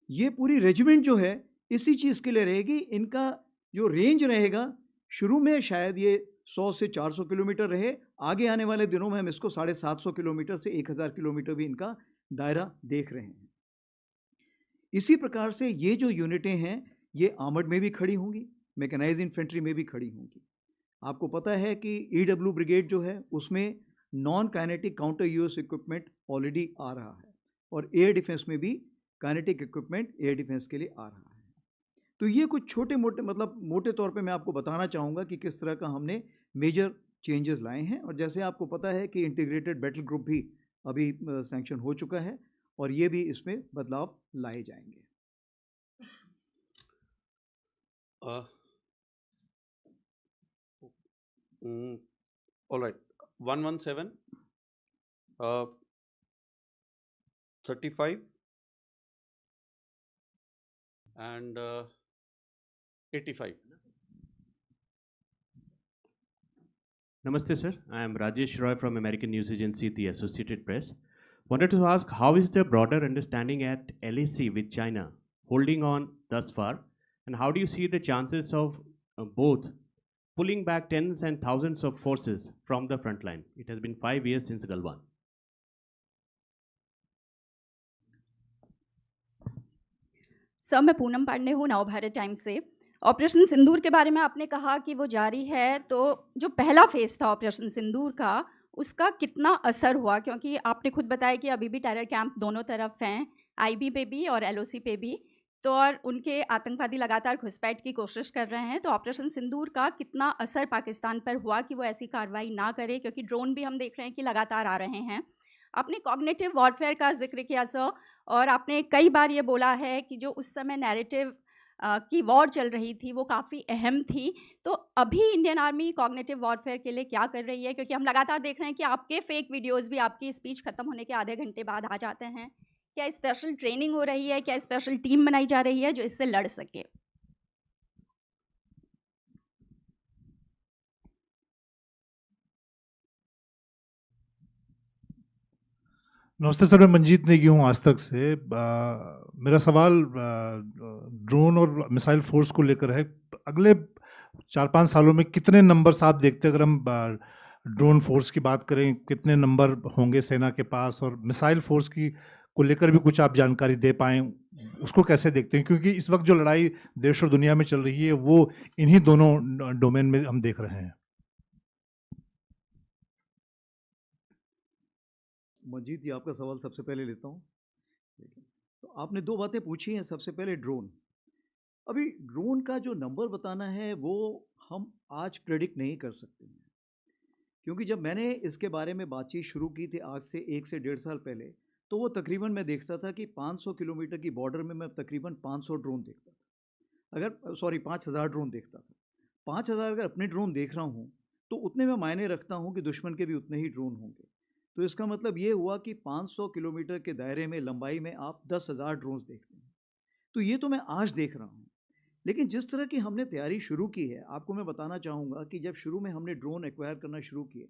ये पूरी रेजिमेंट जो है इसी चीज़ के लिए रहेगी। इनका जो रेंज रहेगा, शुरू में शायद ये 100 से 400 किलोमीटर रहे, आगे आने वाले दिनों में हम इसको 750 किलोमीटर से 1000 किलोमीटर भी इनका दायरा देख रहे हैं। इसी प्रकार से ये जो यूनिटें हैं ये आर्मर्ड में भी खड़ी होंगी, मैकेनाइज्ड इन्फेंट्री में भी खड़ी होंगी। आपको पता है कि ईडब्ल्यू ब्रिगेड जो है उसमें non kinetic counter UAS equipment already आ रहा है और एयर डिफेंस में भी काइनेटिक इक्विपमेंट एयर डिफेंस के लिए आ रहा है। तो ये कुछ छोटे मोटे, मतलब मोटे तौर पे मैं आपको बताना चाहूँगा कि किस तरह का हमने मेजर चेंजेस लाए हैं। और जैसे आपको पता है कि इंटीग्रेटेड बैटल ग्रुप भी अभी सैंक्शन हो चुका है और ये भी इसमें बदलाव लाए जाएंगे। All right, 117, 35 and 85. Namaste, sir. I am Rajesh Roy from American News Agency, the Associated Press. Wanted to ask, how is the broader understanding at LAC with China holding on thus far, and how do you see the chances of both pulling back tens and thousands of forces from the front line? It has been 5 years since Galwan. Sir, मैं पूनम पांडे हूँ, नव Bharat times से। Operation सिंदूर के बारे में आपने कहा कि वो जारी है, तो जो पहला फेज़ था ऑपरेशन सिंदूर का, उसका कितना असर हुआ? क्योंकि आपने खुद बताया कि अभी भी टेरर कैंप दोनों तरफ हैं, आईबी पे भी और एलओसी पे भी, तो और उनके आतंकवादी लगातार घुसपैठ की कोशिश कर रहे हैं। तो ऑपरेशन सिंदूर का कितना असर पाकिस्तान पर हुआ कि वो ऐसी कार्रवाई ना करे? क्योंकि ड्रोन भी हम देख रहे हैं कि लगातार आ रहे हैं। आपने कॉग्निटिव वॉरफेयर का जिक्र किया सर, और आपने कई बार ये बोला है कि जो उस समय नैरेटिव की वॉर चल रही थी वो काफ़ी अहम थी। तो अभी इंडियन आर्मी कॉग्निटिव वॉरफेयर के लिए क्या कर रही है? क्योंकि हम लगातार देख रहे हैं कि आपके फेक वीडियोस भी आपकी स्पीच खत्म होने के आधे घंटे बाद आ जाते हैं। क्या स्पेशल ट्रेनिंग हो रही है? क्या स्पेशल टीम बनाई जा रही है जो इससे लड़ सके? नमस्ते सर, मैं मंजीत नेगी हूँ आज तक से। मेरा सवाल ड्रोन और मिसाइल फोर्स को लेकर है। अगले 4-5 सालों में कितने नंबर्स आप देखते हैं? अगर हम ड्रोन फोर्स की बात करें, कितने नंबर होंगे सेना के पास? और मिसाइल फोर्स की को लेकर भी कुछ आप जानकारी दे पाएँ, उसको कैसे देखते हैं? क्योंकि इस वक्त जो लड़ाई देश और दुनिया में चल रही है वो इन्हीं दोनों डोमेन में हम देख रहे हैं। मंजीत जी, आपका सवाल सबसे पहले लेता हूँ। ठीक है, तो आपने दो बातें पूछी हैं। सबसे पहले ड्रोन। अभी ड्रोन का जो नंबर बताना है वो हम आज प्रेडिक्ट नहीं कर सकते हैं, क्योंकि जब मैंने इसके बारे में बातचीत शुरू की थी आज से 1 से 1.5 साल पहले, तो वो तकरीबन मैं देखता था कि 500 किलोमीटर की बॉर्डर में मैं तकरीबन 500 ड्रोन देखता था। अगर 5000 ड्रोन देखता था। 5000 अगर अपने ड्रोन देख रहा हूँ तो उतने में मायने रखता हूँ कि दुश्मन के भी उतने ही ड्रोन होंगे। तो इसका मतलब ये हुआ कि 500 किलोमीटर के दायरे में, लंबाई में आप 10,000 ड्रोन्स देखते हैं। तो ये तो मैं आज देख रहा हूँ। लेकिन जिस तरह की हमने तैयारी शुरू की है, आपको मैं बताना चाहूँगा कि जब शुरू में हमने ड्रोन एक्वायर करना शुरू किए,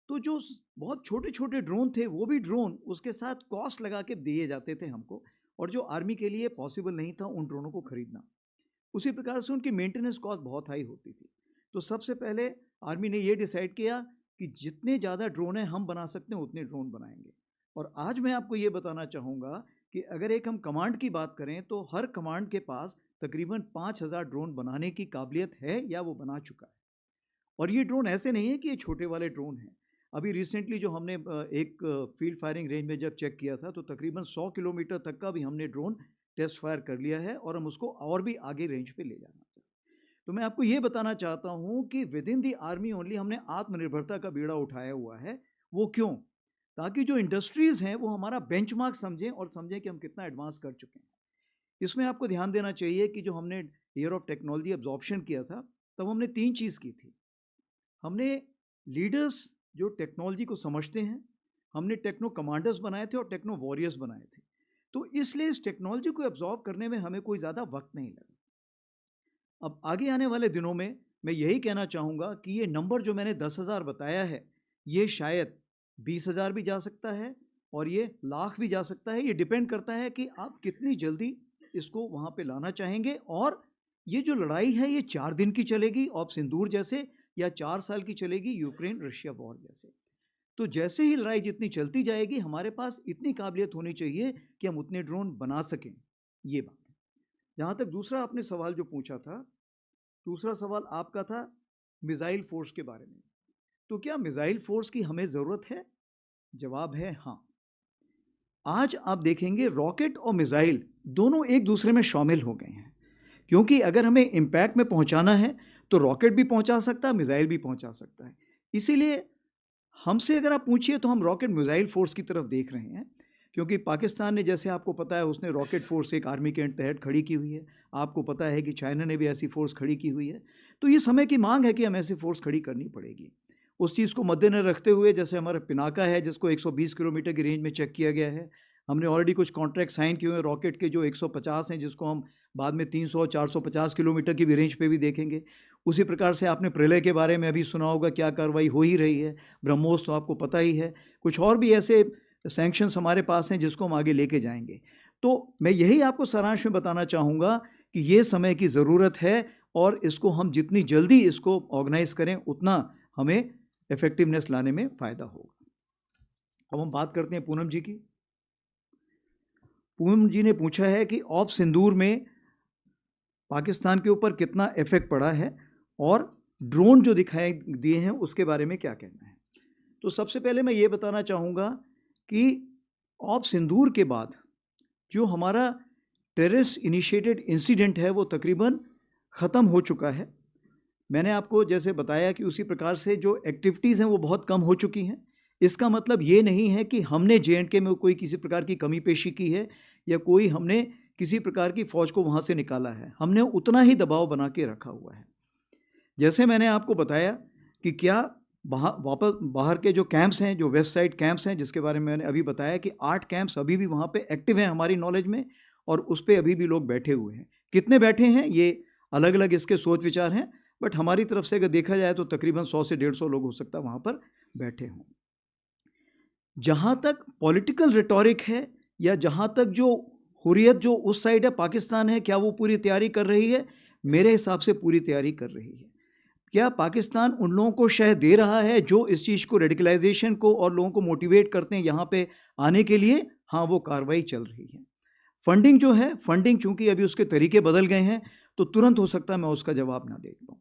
तो जो बहुत छोटे छोटे ड्रोन थे वो भी ड्रोन उसके साथ कॉस्ट लगा के दिए जाते थे हमको, और जो आर्मी के लिए पॉसिबल नहीं था उन ड्रोनों को खरीदना। उसी प्रकार से उनकी मेंटेनेंस कॉस्ट बहुत हाई होती थी। तो सबसे पहले आर्मी ने ये डिसाइड किया कि जितने ज़्यादा ड्रोन हैं हम बना सकते हैं उतने ड्रोन बनाएंगे। और आज मैं आपको ये बताना चाहूँगा कि अगर एक हम कमांड की बात करें तो हर कमांड के पास तकरीबन 5,000 ड्रोन बनाने की काबिलियत है या वो बना चुका है। और ये ड्रोन ऐसे नहीं है कि ये छोटे वाले ड्रोन हैं। अभी रिसेंटली जो हमने एक फील्ड फायरिंग रेंज में जब चेक किया था तो तकरीबन 100 किलोमीटर तक का भी हमने ड्रोन टेस्ट फायर कर लिया है, और हम उसको और भी आगे रेंज पे ले जाना चाहते हैं। तो मैं आपको ये बताना चाहता हूँ कि with in the army only हमने आत्मनिर्भरता का बीड़ा उठाया हुआ है। वो क्यों? ताकि जो इंडस्ट्रीज़ हैं वो हमारा बेंचमार्क समझें और समझें कि हम कितना एडवांस कर चुके हैं। इसमें आपको ध्यान देना चाहिए कि जो हमने ईयर ऑफ टेक्नोलॉजी एब्जॉर्प्शन किया था, तब हमने 3 चीज़ की थी। हमने लीडर्स जो टेक्नोलॉजी को समझते हैं, हमने टेक्नो कमांडर्स बनाए थे और टेक्नो वॉरियर्स बनाए थे। तो इसलिए इस टेक्नोलॉजी को एब्जॉर्ब करने में हमें कोई ज़्यादा वक्त नहीं लगा। अब आगे आने वाले दिनों में मैं यही कहना चाहूँगा कि ये नंबर जो मैंने 10,000 बताया है, ये शायद 20,000 भी जा सकता है और ये लाख भी जा सकता है। ये डिपेंड करता है कि आप कितनी जल्दी इसको वहाँ पे लाना चाहेंगे। और ये जो लड़ाई है ये 4 दिन की चलेगी ऑप सिंदूर जैसे, या 4 साल की चलेगी यूक्रेन रशिया वॉर जैसे। तो जैसे ही लड़ाई जितनी चलती जाएगी हमारे पास इतनी काबिलियत होनी चाहिए कि हम उतने ड्रोन बना सकें। ये बात है। जहाँ तक दूसरा आपने सवाल जो पूछा था, दूसरा सवाल आपका था मिसाइल फोर्स के बारे में। तो क्या मिसाइल फोर्स की हमें ज़रूरत है? जवाब है हाँ। आज आप देखेंगे रॉकेट और मिसाइल दोनों एक दूसरे में शामिल हो गए हैं, क्योंकि अगर हमें इम्पैक्ट में पहुंचाना है तो रॉकेट भी पहुंचा सकता है, मिसाइल भी पहुंचा सकता है। इसीलिए हमसे अगर आप पूछिए तो हम रॉकेट मिसाइल फोर्स की तरफ देख रहे हैं, क्योंकि पाकिस्तान ने, जैसे आपको पता है, उसने रॉकेट फोर्स एक आर्मी के तहत खड़ी की हुई है। आपको पता है कि चाइना ने भी ऐसी फोर्स खड़ी की हुई है। तो ये समय की मांग है कि हमें ऐसी फोर्स खड़ी करनी पड़ेगी। उस चीज़ को मद्देनजर रखते हुए, जैसे हमारा पिनाका है जिसको 120 किलोमीटर की रेंज में चेक किया गया है, हमने ऑलरेडी कुछ कॉन्ट्रैक्ट साइन किए हुए हैं रॉकेट के जो 150 हैं, जिसको हम बाद में 300 450 किलोमीटर की भी रेंज पे भी देखेंगे। उसी प्रकार से आपने प्रलय के बारे में अभी सुना होगा, क्या कार्रवाई हो ही रही है। ब्रह्मोस तो आपको पता ही है। कुछ और भी ऐसे सैंक्शंस हमारे पास हैं जिसको हम आगे लेके जाएंगे। तो मैं यही आपको सारांश में बताना चाहूँगा कि ये समय की ज़रूरत है और इसको हम जितनी जल्दी इसको ऑर्गेनाइज करें उतना हमें इफेक्टिवनेस लाने में फ़ायदा होगा। अब हम बात करते हैं पूनम जी की। पूनम जी ने पूछा है कि ऑप सिंदूर में पाकिस्तान के ऊपर कितना इफेक्ट पड़ा है और ड्रोन जो दिखाए दिए हैं उसके बारे में क्या कहना है। तो सबसे पहले मैं ये बताना चाहूँगा कि ऑप सिंदूर के बाद जो हमारा टेररिस्ट इनिशिएटेड इंसिडेंट है वो तकरीबन ख़त्म हो चुका है। मैंने आपको जैसे बताया कि उसी प्रकार से जो एक्टिविटीज़ हैं वो बहुत कम हो चुकी हैं। इसका मतलब ये नहीं है कि हमने J&K में कोई किसी प्रकार की कमी पेशी की है या कोई हमने किसी प्रकार की फ़ौज को वहाँ से निकाला है। हमने उतना ही दबाव बना के रखा हुआ है। जैसे मैंने आपको बताया कि क्या बाहर के जो कैंप्स हैं, जो वेस्ट साइड कैंप्स हैं, जिसके बारे में मैंने अभी बताया कि 8 कैंप्स अभी भी वहाँ पे एक्टिव हैं हमारी नॉलेज में और उस पर अभी भी लोग बैठे हुए हैं। कितने बैठे हैं ये अलग अलग इसके सोच विचार हैं, बट हमारी तरफ से अगर देखा जाए तो तकरीबन 100 से 150 लोग हो सकता है वहाँ पर बैठे हों। जहाँ तक पॉलिटिकल रिटोरिक है या जहाँ तक जो हुर्रियत जो उस साइड है, पाकिस्तान है, क्या वो पूरी तैयारी कर रही है? मेरे हिसाब से पूरी तैयारी कर रही है। क्या पाकिस्तान उन लोगों को शह दे रहा है जो इस चीज़ को, रेडिकलाइजेशन को और लोगों को मोटिवेट करते हैं यहाँ पे आने के लिए? हाँ, वो कार्रवाई चल रही है। फंडिंग जो है, फंडिंग चूंकि अभी उसके तरीके बदल गए हैं तो तुरंत हो सकता है मैं उसका जवाब ना दे पाऊँ।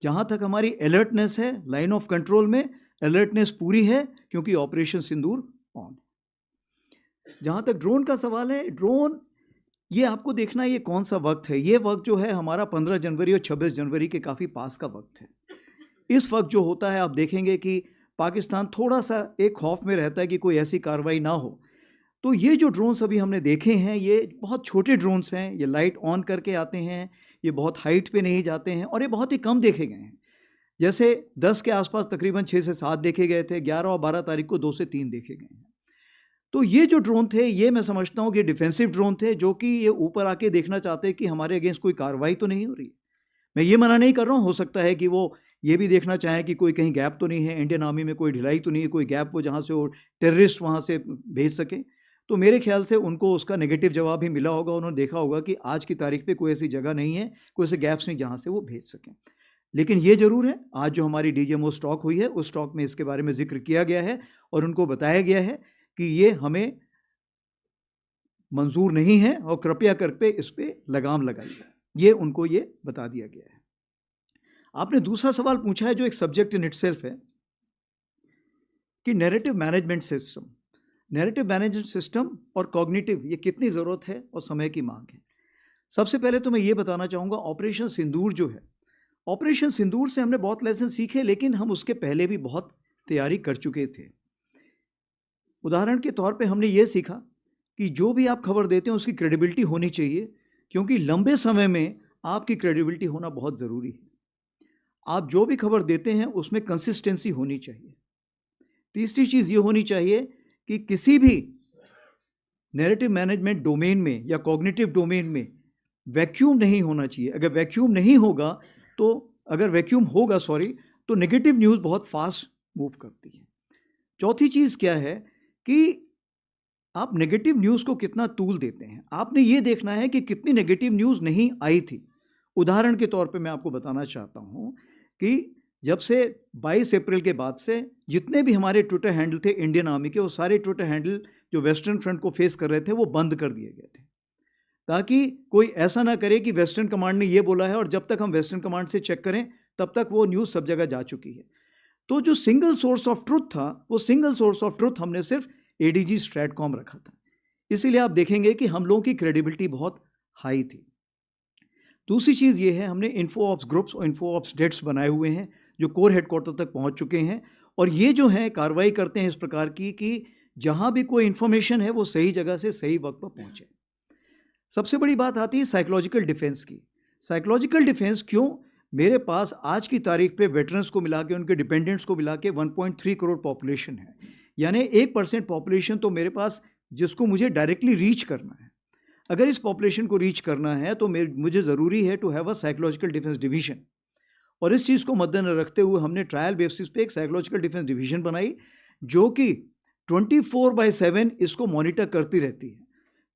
जहाँ तक हमारी अलर्टनेस है, लाइन ऑफ कंट्रोल में अलर्टनेस पूरी है क्योंकि ऑपरेशन सिंदूर ऑन। जहाँ तक ड्रोन का सवाल है, ड्रोन ये आपको देखना ये कौन सा वक्त है। ये वक्त जो है हमारा 15 जनवरी और 26 जनवरी के काफ़ी पास का वक्त है। इस वक्त जो होता है आप देखेंगे कि पाकिस्तान थोड़ा सा एक खौफ में रहता है कि कोई ऐसी कार्रवाई ना हो। तो ये जो ड्रोन्स अभी हमने देखे हैं ये बहुत छोटे ड्रोन्स हैं, ये लाइट ऑन करके आते हैं, ये बहुत हाइट पे नहीं जाते हैं और ये बहुत ही कम देखे गए हैं। जैसे 10 के आसपास तकरीबन 6 से 7 देखे गए थे, 11 और 12 तारीख को 2 से 3 देखे गए हैं। तो ये जो ड्रोन थे ये मैं समझता हूँ कि डिफेंसिव ड्रोन थे, जो कि ये ऊपर आके देखना चाहते हैं कि हमारे अगेंस्ट कोई कार्रवाई तो नहीं हो रही। मैं ये मना नहीं कर रहा हूँ, हो सकता है कि वो ये भी देखना चाहें कि कोई कहीं गैप तो नहीं है, इंडियन आर्मी में कोई ढिलाई तो नहीं है, कोई गैप वो जहाँ से वो टेररिस्ट वहाँ से भेज सके। तो मेरे ख्याल से उनको उसका नेगेटिव जवाब भी मिला होगा, उन्होंने देखा होगा कि आज की तारीख पे कोई ऐसी जगह नहीं है, कोई ऐसे गैप्स नहीं जहाँ से वो भेज सकें। लेकिन ये ज़रूर है, आज जो हमारी DGMO स्टॉक हुई है उस स्टॉक में इसके बारे में जिक्र किया गया है और उनको बताया गया है कि ये हमें मंजूर नहीं है और कृपया करके इस पर लगाम लगाइए, ये उनको ये बता दिया गया है। आपने दूसरा सवाल पूछा है जो एक सब्जेक्ट इन इटसेल्फ है कि narrative management system, narrative management system और कॉग्निटिव, ये कितनी ज़रूरत है और समय की मांग है। सबसे पहले तो मैं ये बताना चाहूँगा ऑपरेशन सिंदूर जो है, ऑपरेशन सिंदूर से हमने बहुत लेसन सीखे, लेकिन हम उसके पहले भी बहुत तैयारी कर चुके थे। उदाहरण के तौर पे हमने ये सीखा कि जो भी आप खबर देते हैं उसकी क्रेडिबिलिटी होनी चाहिए, क्योंकि लंबे समय में आपकी क्रेडिबिलिटी होना बहुत ज़रूरी है। आप जो भी खबर देते हैं उसमें कंसिस्टेंसी होनी चाहिए। तीसरी चीज़ ये होनी चाहिए कि किसी भी नैरेटिव मैनेजमेंट डोमेन में या कॉग्निटिव डोमेन में वैक्यूम नहीं होना चाहिए। अगर वैक्यूम नहीं होगा तो तो नेगेटिव न्यूज़ बहुत फास्ट मूव करती है। चौथी चीज़ क्या है कि आप नेगेटिव न्यूज़ को कितना तूल देते हैं। आपने ये देखना है कि कितनी नेगेटिव न्यूज़ नहीं आई थी। उदाहरण के तौर पे मैं आपको बताना चाहता हूँ कि जब से 22 अप्रैल के बाद से जितने भी हमारे ट्विटर हैंडल थे इंडियन आर्मी के, वो सारे ट्विटर हैंडल जो वेस्टर्न फ्रंट को फेस कर रहे थे वो बंद कर दिए गए थे, ताकि कोई ऐसा ना करे कि वेस्टर्न कमांड ने ये बोला है और जब तक हम वेस्टर्न कमांड से चेक करें तब तक वो न्यूज़ सब जगह जा चुकी है। तो जो सिंगल सोर्स ऑफ ट्रुथ था, वो सिंगल सोर्स ऑफ ट्रुथ हमने सिर्फ ADG स्ट्रैटकॉम रखा था। इसीलिए आप देखेंगे कि हम लोगों की क्रेडिबिलिटी बहुत हाई थी। दूसरी चीज़ ये है, हमने इन्फो ऑप्स ग्रुप्स और इन्फो ऑप्स डेस्क बनाए हुए हैं जो कोर हेडक्वार्टर तक पहुंच चुके हैं, और ये जो है कार्रवाई करते हैं इस प्रकार की कि जहां भी कोई इन्फॉर्मेशन है वो सही जगह से सही वक्त पर पहुंचे। सबसे बड़ी बात आती है साइकोलॉजिकल डिफेंस की। साइकोलॉजिकल डिफेंस क्यों? मेरे पास आज की तारीख पे वेटरन्स को मिला के, उनके डिपेंडेंट्स को मिला के 1.3 करोड़ पॉपुलेशन है, यानी 1% पॉपुलेशन तो मेरे पास जिसको मुझे डायरेक्टली रीच करना है। अगर इस पॉपुलेशन को रीच करना है तो मुझे ज़रूरी है to have a psychological defence division, और इस चीज़ को मद्देनजर रखते हुए हमने ट्रायल बेसिस पे एक साइकोलॉजिकल डिफेंस डिवीजन बनाई जो कि 24/7 इसको मॉनिटर करती रहती है।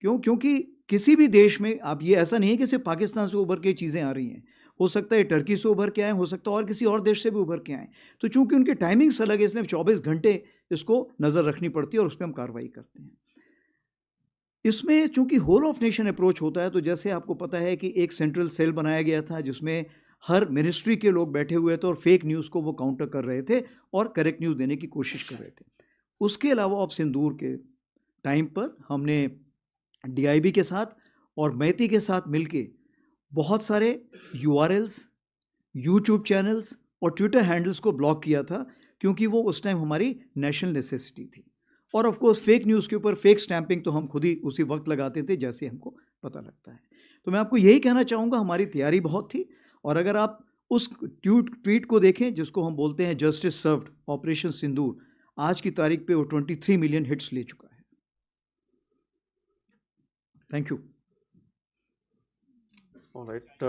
क्यों? क्योंकि किसी भी देश में, आप ये ऐसा नहीं है कि सिर्फ पाकिस्तान से उभर के चीज़ें आ रही हैं, हो सकता है टर्की से उभर के आए, हो सकता है और किसी और देश से भी उभर के आए। तो चूंकि उनके टाइमिंग्स अलग है, इसलिए 24 घंटे इसको नज़र रखनी पड़ती है और उस पर हम कार्रवाई करते हैं। इसमें चूंकि होल ऑफ नेशन अप्रोच होता है, तो जैसे आपको पता है कि एक सेंट्रल सेल बनाया गया था जिसमें हर मिनिस्ट्री के लोग बैठे हुए थे और फेक न्यूज़ को वो काउंटर कर रहे थे और करेक्ट न्यूज़ देने की कोशिश कर रहे थे। उसके अलावा अब सिंदूर के टाइम पर हमने DIB के साथ और मैती के साथ मिलके बहुत सारे URLs, YouTube चैनल्स और ट्विटर हैंडल्स को ब्लॉक किया था, क्योंकि वो उस टाइम हमारी नेशनल नेसेसिटी थी। और ऑफ कोर्स फेक न्यूज़ के ऊपर फेक स्टैंपिंग तो हम खुद ही उसी वक्त लगाते थे जैसे हमको पता लगता है। तो मैं आपको यही कहना चाहूँगा, हमारी तैयारी बहुत थी। और अगर आप उस ट्वीट को देखें जिसको हम बोलते हैं जस्टिस सर्व्ड ऑपरेशन सिंदूर, आज की तारीख पे वो 23 मिलियन हिट्स ले चुका है। Thank you. All right.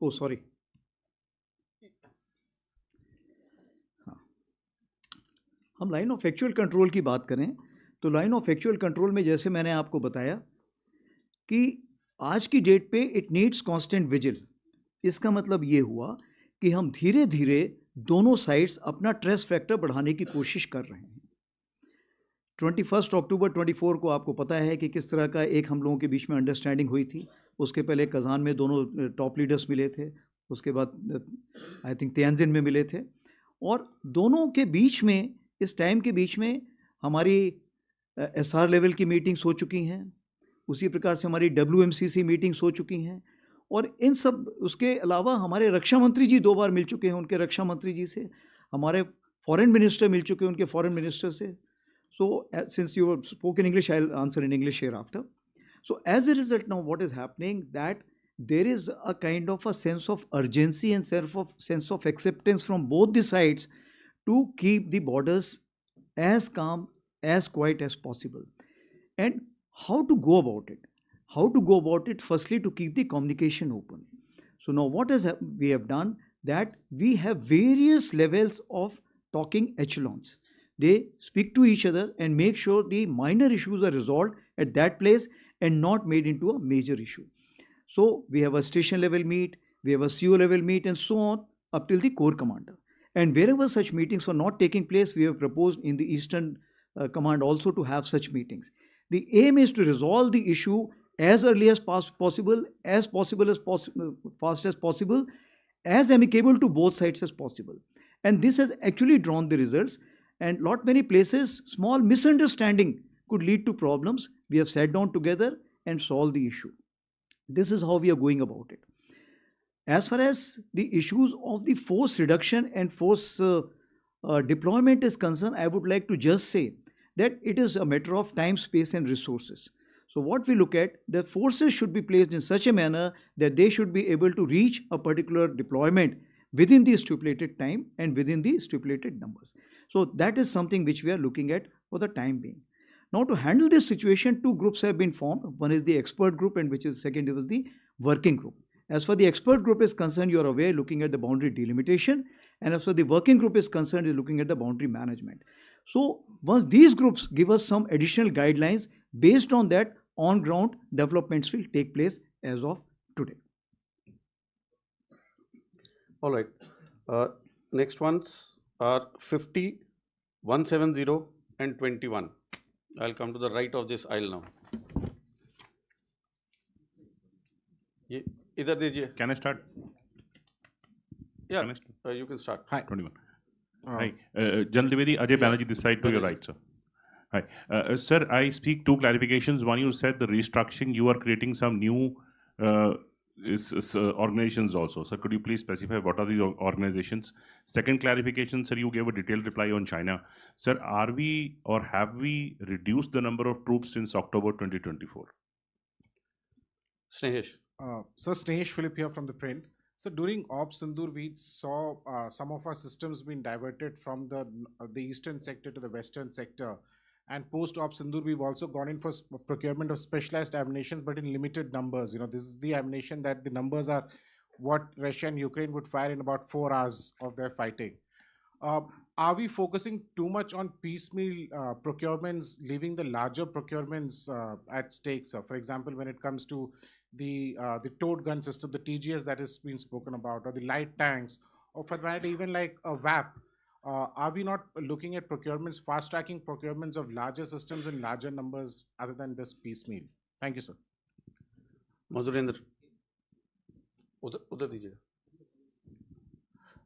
Oh sorry, हाँ, हम लाइन ऑफ एक्चुअल कंट्रोल की बात करें तो लाइन ऑफ एक्चुअल कंट्रोल में जैसे मैंने आपको बताया कि आज की डेट पे इट नीड्स कांस्टेंट विजिल। इसका मतलब ये हुआ कि हम धीरे धीरे दोनों साइड्स अपना ट्रेस फैक्टर बढ़ाने की कोशिश कर रहे हैं। 21 अक्टूबर 24 को आपको पता है कि किस तरह का एक हम लोगों के बीच में अंडरस्टैंडिंग हुई थी। उसके पहले कज़ान में दोनों टॉप लीडर्स मिले थे, उसके बाद आई थिंक तियानजिन में मिले थे, और दोनों के बीच में इस टाइम के बीच में हमारी SR लेवल की मीटिंग्स हो चुकी हैं, उसी प्रकार से हमारी WMCC मीटिंग्स हो चुकी हैं, और इन सब उसके अलावा हमारे रक्षा मंत्री जी 2 बार मिल चुके हैं उनके रक्षा मंत्री जी से, हमारे फॉरेन मिनिस्टर मिल चुके हैं उनके फॉरेन मिनिस्टर से। So, since you spoke in English, I'll answer in English hereafter. So, as a result, now what is happening that there is a kind of a sense of urgency and sense of acceptance from both the sides to keep the borders as calm, as quiet as possible. And how to go about it? How to go about it? Firstly, to keep the communication open. So now what we have done that we have various levels of talking echelons. They speak to each other and make sure the minor issues are resolved at that place and not made into a major issue. So we have a station level meet, we have a CO level meet, and so on up till the corps commander. And wherever such meetings were not taking place, we have proposed in the Eastern Command also to have such meetings. The aim is to resolve the issue as early as possible, fast as possible, as amicable to both sides as possible. And this has actually drawn the results. And many places, small misunderstanding could lead to problems. We have sat down together and solved the issue. This is how we are going about it. As far as the issues of the force reduction and force deployment is concerned, I would like to just say that it is a matter of time, space, and resources. So what we look at, the forces should be placed in such a manner that they should be able to reach a particular deployment within the stipulated time and within the stipulated numbers. So that is something which we are looking at for the time being. Now, to handle this situation, 2 groups have been formed. One is the expert group, and second is the working group. As far the expert group is concerned, you are aware, looking at the boundary delimitation, and as far the working group is concerned, is looking at the boundary management. So once these groups give us some additional guidelines, based on that, on ground developments will take place as of today. All right. Next ones are 50, 170, and 21. I'll come to the right of this aisle now. Either dijiye. Can I start? Yeah, Can I start? you can start. Hi. 21. Hi. General Dwivedi, Ajay Banerjee, this side to your right, sir. Hi. Sir, I speak 2 clarifications. One, you said the restructuring, you are creating some new organizations also. Sir, could you please specify what are these organizations? Second clarification, sir, you gave a detailed reply on China. Sir, are we or have we reduced the number of troops since October 2024? Snehesh. Sir, Snehesh Philip here from the print. So during Op Sindoor, we saw some of our systems being diverted from the eastern sector to the western sector. And post-op Sindoor, we've also gone in for procurement of specialized ammunitions, but in limited numbers. This is the ammunition that the numbers are what Russia and Ukraine would fire in about 4 hours of their fighting. Are we focusing too much on piecemeal procurements, leaving the larger procurements at stake, sir? For example, when it comes to the towed gun system, the TGS that has been spoken about, or the light tanks, or for that even like a WAP, are we not looking at procurements, fast-tracking procurements of larger systems in larger numbers other than this piecemeal? Thank you, sir. Madhurendra उधर दीजिएगा.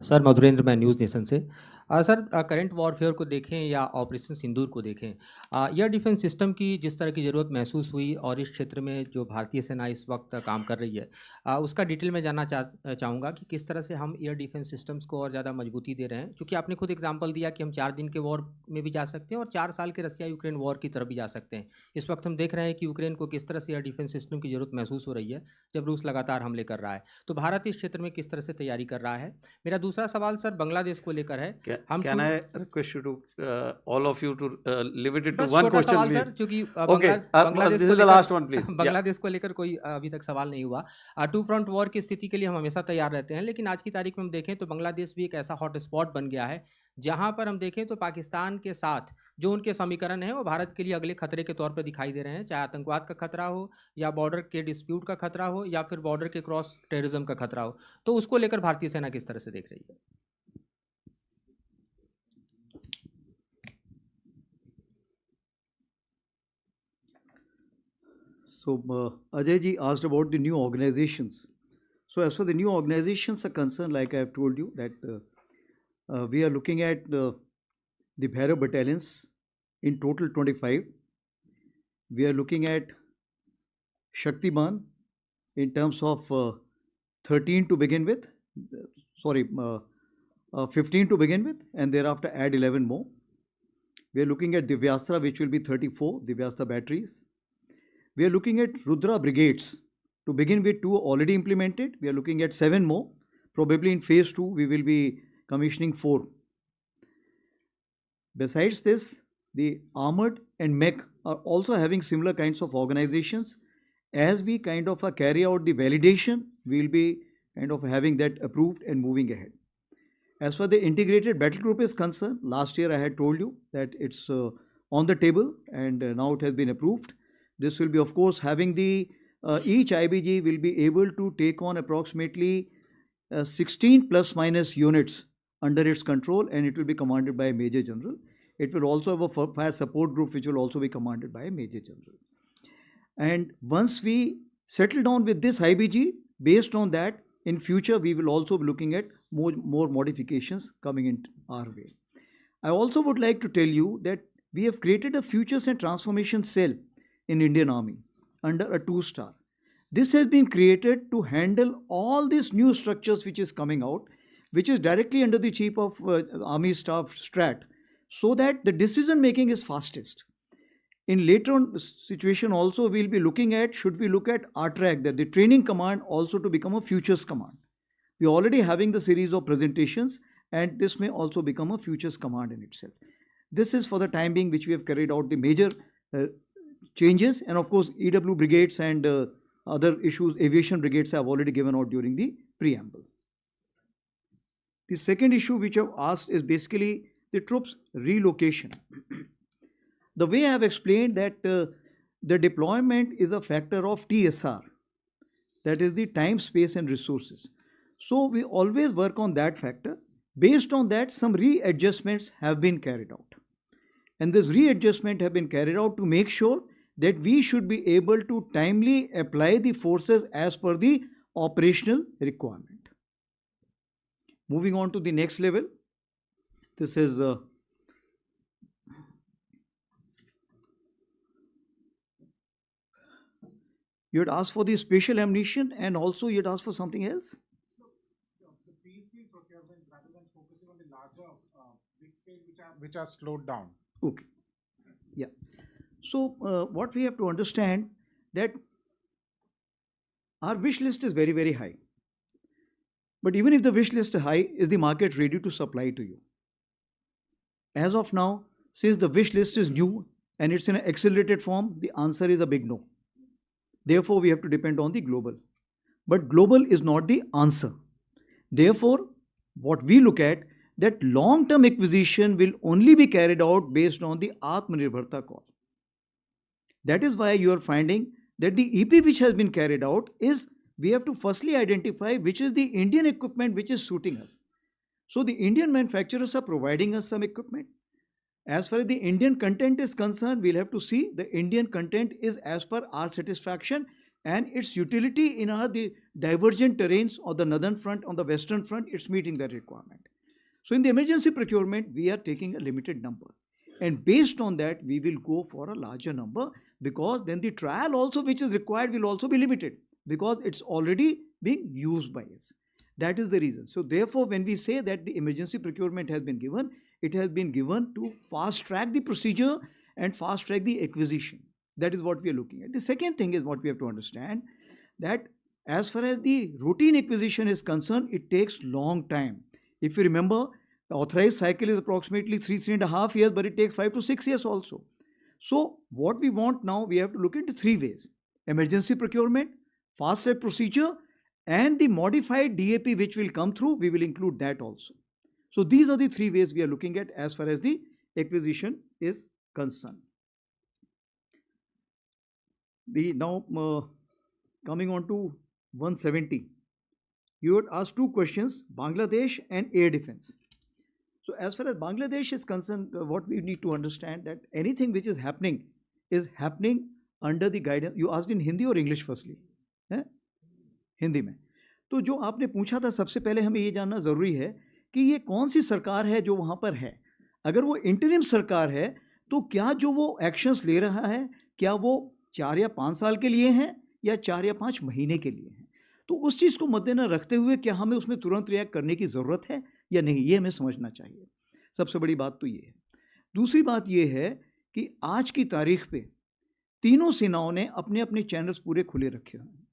Sir Madhurendra, मैं news nation से. Sir current warfare को देखें या operation सिंदूर को देखें, air defence system की जिस तरह की ज़रूरत महसूस हुई और इस क्षेत्र में जो भारतीय सेना इस वक्त काम कर रही है, उसका डिटेल में जानना चाहूँगा कि किस तरह से हम एयर डिफेंस सिस्टम्स को और ज़्यादा मजबूती दे रहे हैं. क्योंकि आपने खुद एग्जांपल दिया कि हम 4 दिन के वॉर में भी जा सकते हैं और 4 साल के रसिया यूक्रेन वॉर की तरफ भी जा सकते हैं. इस वक्त हम देख रहे हैं कि यूक्रेन को किस तरह से एयर डिफेंस सिस्टम की ज़रूरत महसूस हो रही है जब रूस लगातार हमले कर रहा है. तो भारत इस क्षेत्र में किस तरह से तैयारी कर रहा है. मेरा दूसरा सवाल सर बांग्लादेश को लेकर है. Can I request you to all of you to limit it to बस one छोटा question, सवाल please? सर, क्योंकि Okay, बांग्लादेश this को is the लेकर last one, please. Yeah. Bangladesh को लेकर कोई अभी तक सवाल नहीं हुआ. 2 फ्रंट वॉर की स्थिति के लिए हम हमेशा तैयार रहते हैं, लेकिन आज की तारीख में हम देखें तो बांग्लादेश भी एक ऐसा हॉट स्पॉट बन गया है जहां पर हम देखें तो पाकिस्तान के साथ जो उनके समीकरण हैं वो भारत के लिए अगले खतरे के तौर पर दिखाई दे रहे हैं, चाहे आतंकवाद का खतरा हो या बॉर्डर के डिस्प्यूट का खतरा हो या फिर बॉर्डर के क्रॉस टेररिज्म का खतरा हो. तो उसको लेकर भारतीय सेना किस तरह से देख रही है. So, Ajay ji asked about the new organizations. So, as far as the new organizations are concerned, like I have told you, that we are looking at the Bhaira battalions, in total 25. We are looking at Shaktiman in terms of 13 to begin with, 15 to begin with, and thereafter add 11 more. We are looking at Divyastra, which will be 34 Divyastra batteries. We are looking at Rudra brigades. To begin with, 2 already implemented. We are looking at 7 more. Probably in phase 2, we will be commissioning 4. Besides this, the armored and mech are also having similar kinds of organizations. As we kind of carry out the validation, we will be kind of having that approved and moving ahead. As far as the integrated battle group is concerned, last year I had told you that it's on the table and now it has been approved. This will be, of course, having the each IBG will be able to take on approximately 16 plus minus units under its control, and it will be commanded by a Major General. It will also have a fire support group which will also be commanded by a Major General. And once we settle down with this IBG, based on that, in future we will also be looking at more modifications coming in our way. I also would like to tell you that we have created a Futures and Transformation Cell in Indian Army under a 2-star. This has been created to handle all these new structures which is coming out, which is directly under the Chief of Army Staff Strat, so that the decision making is fastest. In later on situation also, we will be looking at, should we look at RTRAC, that the training command also to become a futures command. We are already having the series of presentations, and this may also become a futures command in itself. This is for the time being which we have carried out the major changes, and of course EW brigades and other issues, aviation brigades have already given out during the preamble. The second issue which I have asked is basically the troops relocation. The way I have explained that the deployment is a factor of TSR, that is the time, space and resources. So we always work on that factor. Based on that, some readjustments have been carried out. And this readjustment have been carried out to make sure that we should be able to timely apply the forces as per the operational requirement. Moving on to the next level. This is you had asked for the special ammunition and also you had asked for something else? The piecemeal procurements rather than focusing on the larger big scale which are slowed down. Okay. Yeah. So what we have to understand that our wish list is very, very high. But even if the wish list is high, is the market ready to supply to you? As of now, since the wish list is new and it's in an accelerated form, the answer is a big no. Therefore, we have to depend on the global. But global is not the answer. Therefore, what we look at, that long-term acquisition will only be carried out based on the Atmanirbharta call. That is why you are finding that the EP which has been carried out is, we have to firstly identify which is the Indian equipment which is suiting us. So the Indian manufacturers are providing us some equipment. As far as the Indian content is concerned, we'll have to see the Indian content is as per our satisfaction and its utility in our the divergent terrains on the northern front, on the western front, it's meeting that requirement. So in the emergency procurement, we are taking a limited number. And based on that, we will go for a larger number, because then the trial also which is required will also be limited, because it's already being used by us. That is the reason. So therefore, when we say that the emergency procurement has been given, it has been given to fast track the procedure and fast track the acquisition. That is what we are looking at. The second thing is what we have to understand, that as far as the routine acquisition is concerned, it takes long time. If you remember, the authorized cycle is approximately 3.5 years, but it takes 5 to 6 years also. So what we want now, we have to look into 3 ways: emergency procurement, fast track procedure, and the modified DAP which will come through, we will include that also. So these are the 3 ways we are looking at as far as the acquisition is concerned. Now coming on to 170, you had asked 2 questions, Bangladesh and air defense. So as far as Bangladesh is concerned, what we need to understand, that anything which is happening under the guidance. You asked in Hindi or English firstly? Hindi में. तो जो आपने पूछा था, सबसे पहले हमें ये जानना ज़रूरी है कि ये कौन सी सरकार है जो वहाँ पर है. अगर वो इंटरिम सरकार है, तो क्या जो वो एक्शंस ले रहा है, क्या वो 4 या 5 साल के लिए हैं या 4 या 5 महीने के लिए हैं. तो उस चीज़ को मद्देनजर रखते हुए क्या हमें उसमें तुरंत रिएक्ट करने की ज़रूरत है या नहीं, ये हमें समझना चाहिए. सबसे बड़ी बात तो ये है. दूसरी बात ये है कि आज की तारीख पे तीनों सेनाओं ने अपने अपने चैनल्स पूरे खुले रखे हुए हैं.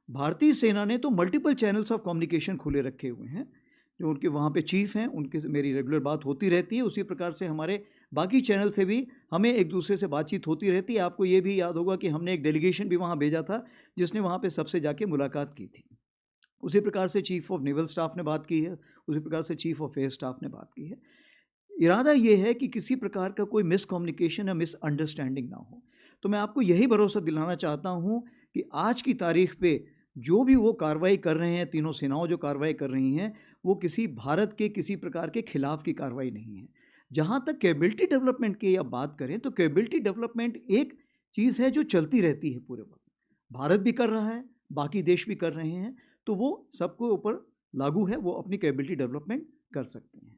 भारतीय सेना ने तो मल्टीपल चैनल्स ऑफ कम्युनिकेशन खुले रखे हुए हैं. जो उनके वहाँ पे चीफ हैं, उनके से मेरी रेगुलर बात होती रहती है. उसी प्रकार से हमारे बाकी चैनल से भी हमें एक दूसरे से बातचीत होती रहती है. आपको ये भी याद होगा कि हमने एक डेलीगेशन भी वहाँ भेजा था, जिसने वहाँ पे सबसे जाके मुलाकात की थी. उसी प्रकार से चीफ ऑफ नेवल स्टाफ ने बात की है, उसी प्रकार से चीफ ऑफ एयर स्टाफ ने बात की है. इरादा ये है कि किसी प्रकार का कोई मिसकम्युनिकेशन या मिसअंडरस्टैंडिंग ना हो. तो मैं आपको यही भरोसा दिलाना चाहता हूँ कि आज की तारीख पे जो भी वो कार्रवाई कर रहे हैं, तीनों सेनाओं जो कार्रवाई कर रही हैं, वो किसी भारत के किसी प्रकार के खिलाफ की कार्रवाई नहीं है. जहाँ तक कैपेबिलिटी डेवलपमेंट की आप बात करें, तो कैपेबिलिटी डेवलपमेंट एक चीज़ है जो चलती रहती है पूरे वक्त. भारत भी कर रहा है, बाकी देश भी कर रहे हैं, तो वो सबको ऊपर लागू है, वो अपनी कैपेबिलिटी डेवलपमेंट कर सकते हैं.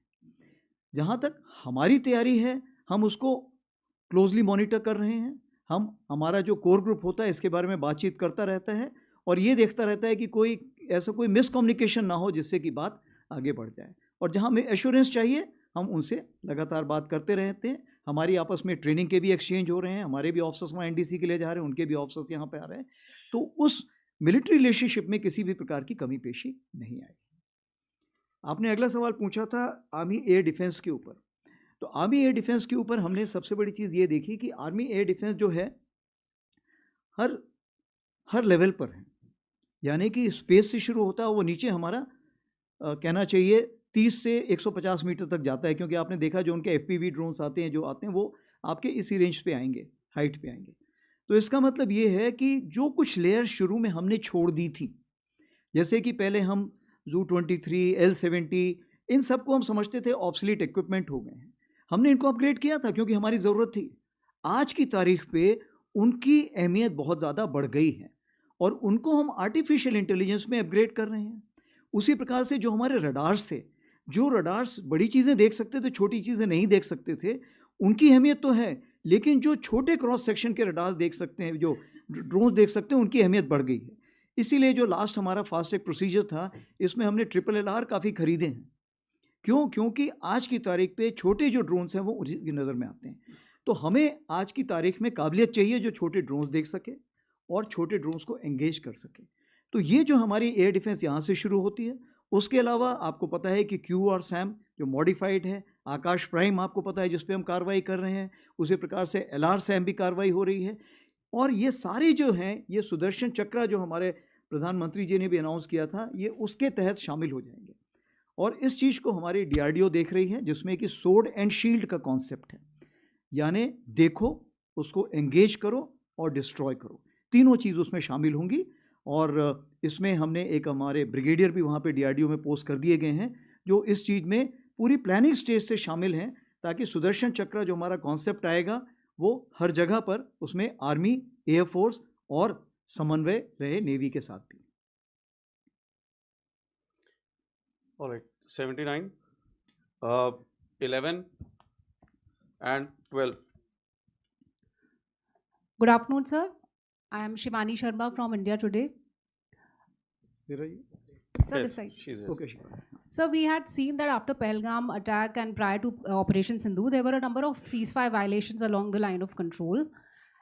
जहाँ तक हमारी तैयारी है, हम उसको क्लोजली मॉनिटर कर रहे हैं. हमारा जो कोर ग्रुप होता है, इसके बारे में बातचीत करता रहता है और ये देखता रहता है कि कोई ऐसा कोई मिसकम्युनिकेशन ना हो जिससे कि बात आगे बढ़ जाए. और जहाँ हमें एश्योरेंस चाहिए, हम उनसे लगातार बात करते रहते हैं. हमारी आपस में ट्रेनिंग के भी एक्सचेंज हो रहे हैं. हमारे भी ऑफिसर्स वहाँ NDC के लिए जा रहे हैं, उनके भी ऑफिसर्स यहाँ पे आ रहे हैं. तो उस मिलिट्री रिलेशनशिप में किसी भी प्रकार की कमी पेशी नहीं आई. आपने अगला सवाल पूछा था आर्मी एयर डिफेंस के ऊपर. तो आर्मी एयर डिफेंस के ऊपर हमने सबसे बड़ी चीज़ ये देखी कि आर्मी एयर डिफेंस जो है हर लेवल पर है. यानी कि स्पेस से शुरू होता है, वो नीचे हमारा कहना चाहिए 30 से 150 मीटर तक जाता है. क्योंकि आपने देखा जो उनके FPV ड्रोन्स आते हैं, जो आते हैं, वो आपके इसी रेंज पे आएंगे, हाइट पे आएंगे. तो इसका मतलब ये है कि जो कुछ लेयर शुरू में हमने छोड़ दी थी, जैसे कि पहले हम Zu-23, L-70, इन सबको हम समझते थे ऑब्सलीट इक्विपमेंट हो गए हैं. हमने इनको अपग्रेड किया था क्योंकि हमारी ज़रूरत थी. आज की तारीख पे उनकी अहमियत बहुत ज़्यादा बढ़ गई है और उनको हम आर्टिफिशियल इंटेलिजेंस में अपग्रेड कर रहे हैं. उसी प्रकार से जो हमारे रडार्स थे, जो रडार्स बड़ी चीज़ें देख सकते थे, छोटी चीज़ें नहीं देख सकते थे, उनकी अहमियत तो है, लेकिन जो छोटे क्रॉस सेक्शन के रडार्स देख सकते हैं, जो ड्रोन्स देख सकते हैं, उनकी अहमियत बढ़ गई है. इसीलिए जो लास्ट हमारा फास्ट ट्रैक प्रोसीजर था, इसमें हमने LLR काफ़ी खरीदे हैं. क्यों? क्योंकि आज की तारीख पे छोटे जो ड्रोन्स हैं वो उनकी नज़र में आते हैं. तो हमें आज की तारीख में काबिलियत चाहिए जो छोटे ड्रोन्स देख सके और छोटे ड्रोन्स को एंगेज कर सके. तो ये जो हमारी एयर डिफेंस यहाँ से शुरू होती है. उसके अलावा आपको पता है कि Q और SAM जो मॉडिफाइड है, आकाश प्राइम आपको पता है जिस पे हम कार्रवाई कर रहे हैं, उसी प्रकार से LR से भी कार्रवाई हो रही है। और ये सारे जो हैं, ये सुदर्शन चक्र जो हमारे प्रधानमंत्री जी ने भी अनाउंस किया था, ये उसके तहत शामिल हो जाएंगे। और इस चीज़ को हमारी DRDO देख रही है, जिसमें कि सोर्ड एंड शील्ड का कॉन्सेप्ट है, यानी देखो, उसको एंगेज करो और डिस्ट्रॉय करो, तीनों चीज़ उसमें शामिल होंगी। और इसमें हमने एक हमारे ब्रिगेडियर भी वहाँ पे DRDO में पोस्ट कर दिए गए हैं, जो इस चीज़ में पूरी प्लानिंग स्टेज से शामिल हैं, ताकि सुदर्शन चक्र जो हमारा कॉन्सेप्ट आएगा वो हर जगह पर उसमें आर्मी, एयरफोर्स और समन्वय रहे नेवी के साथ भी। All right, 79, 11 and 12. Good afternoon, sir. I am Shivani Sharma from India Today. Where are you? Sir, Yes, this side. she's here. Okay, Shiva. Sir, we had seen that after Pahalgam attack and prior to Operation Sindoor, there were a number of ceasefire violations along the line of control.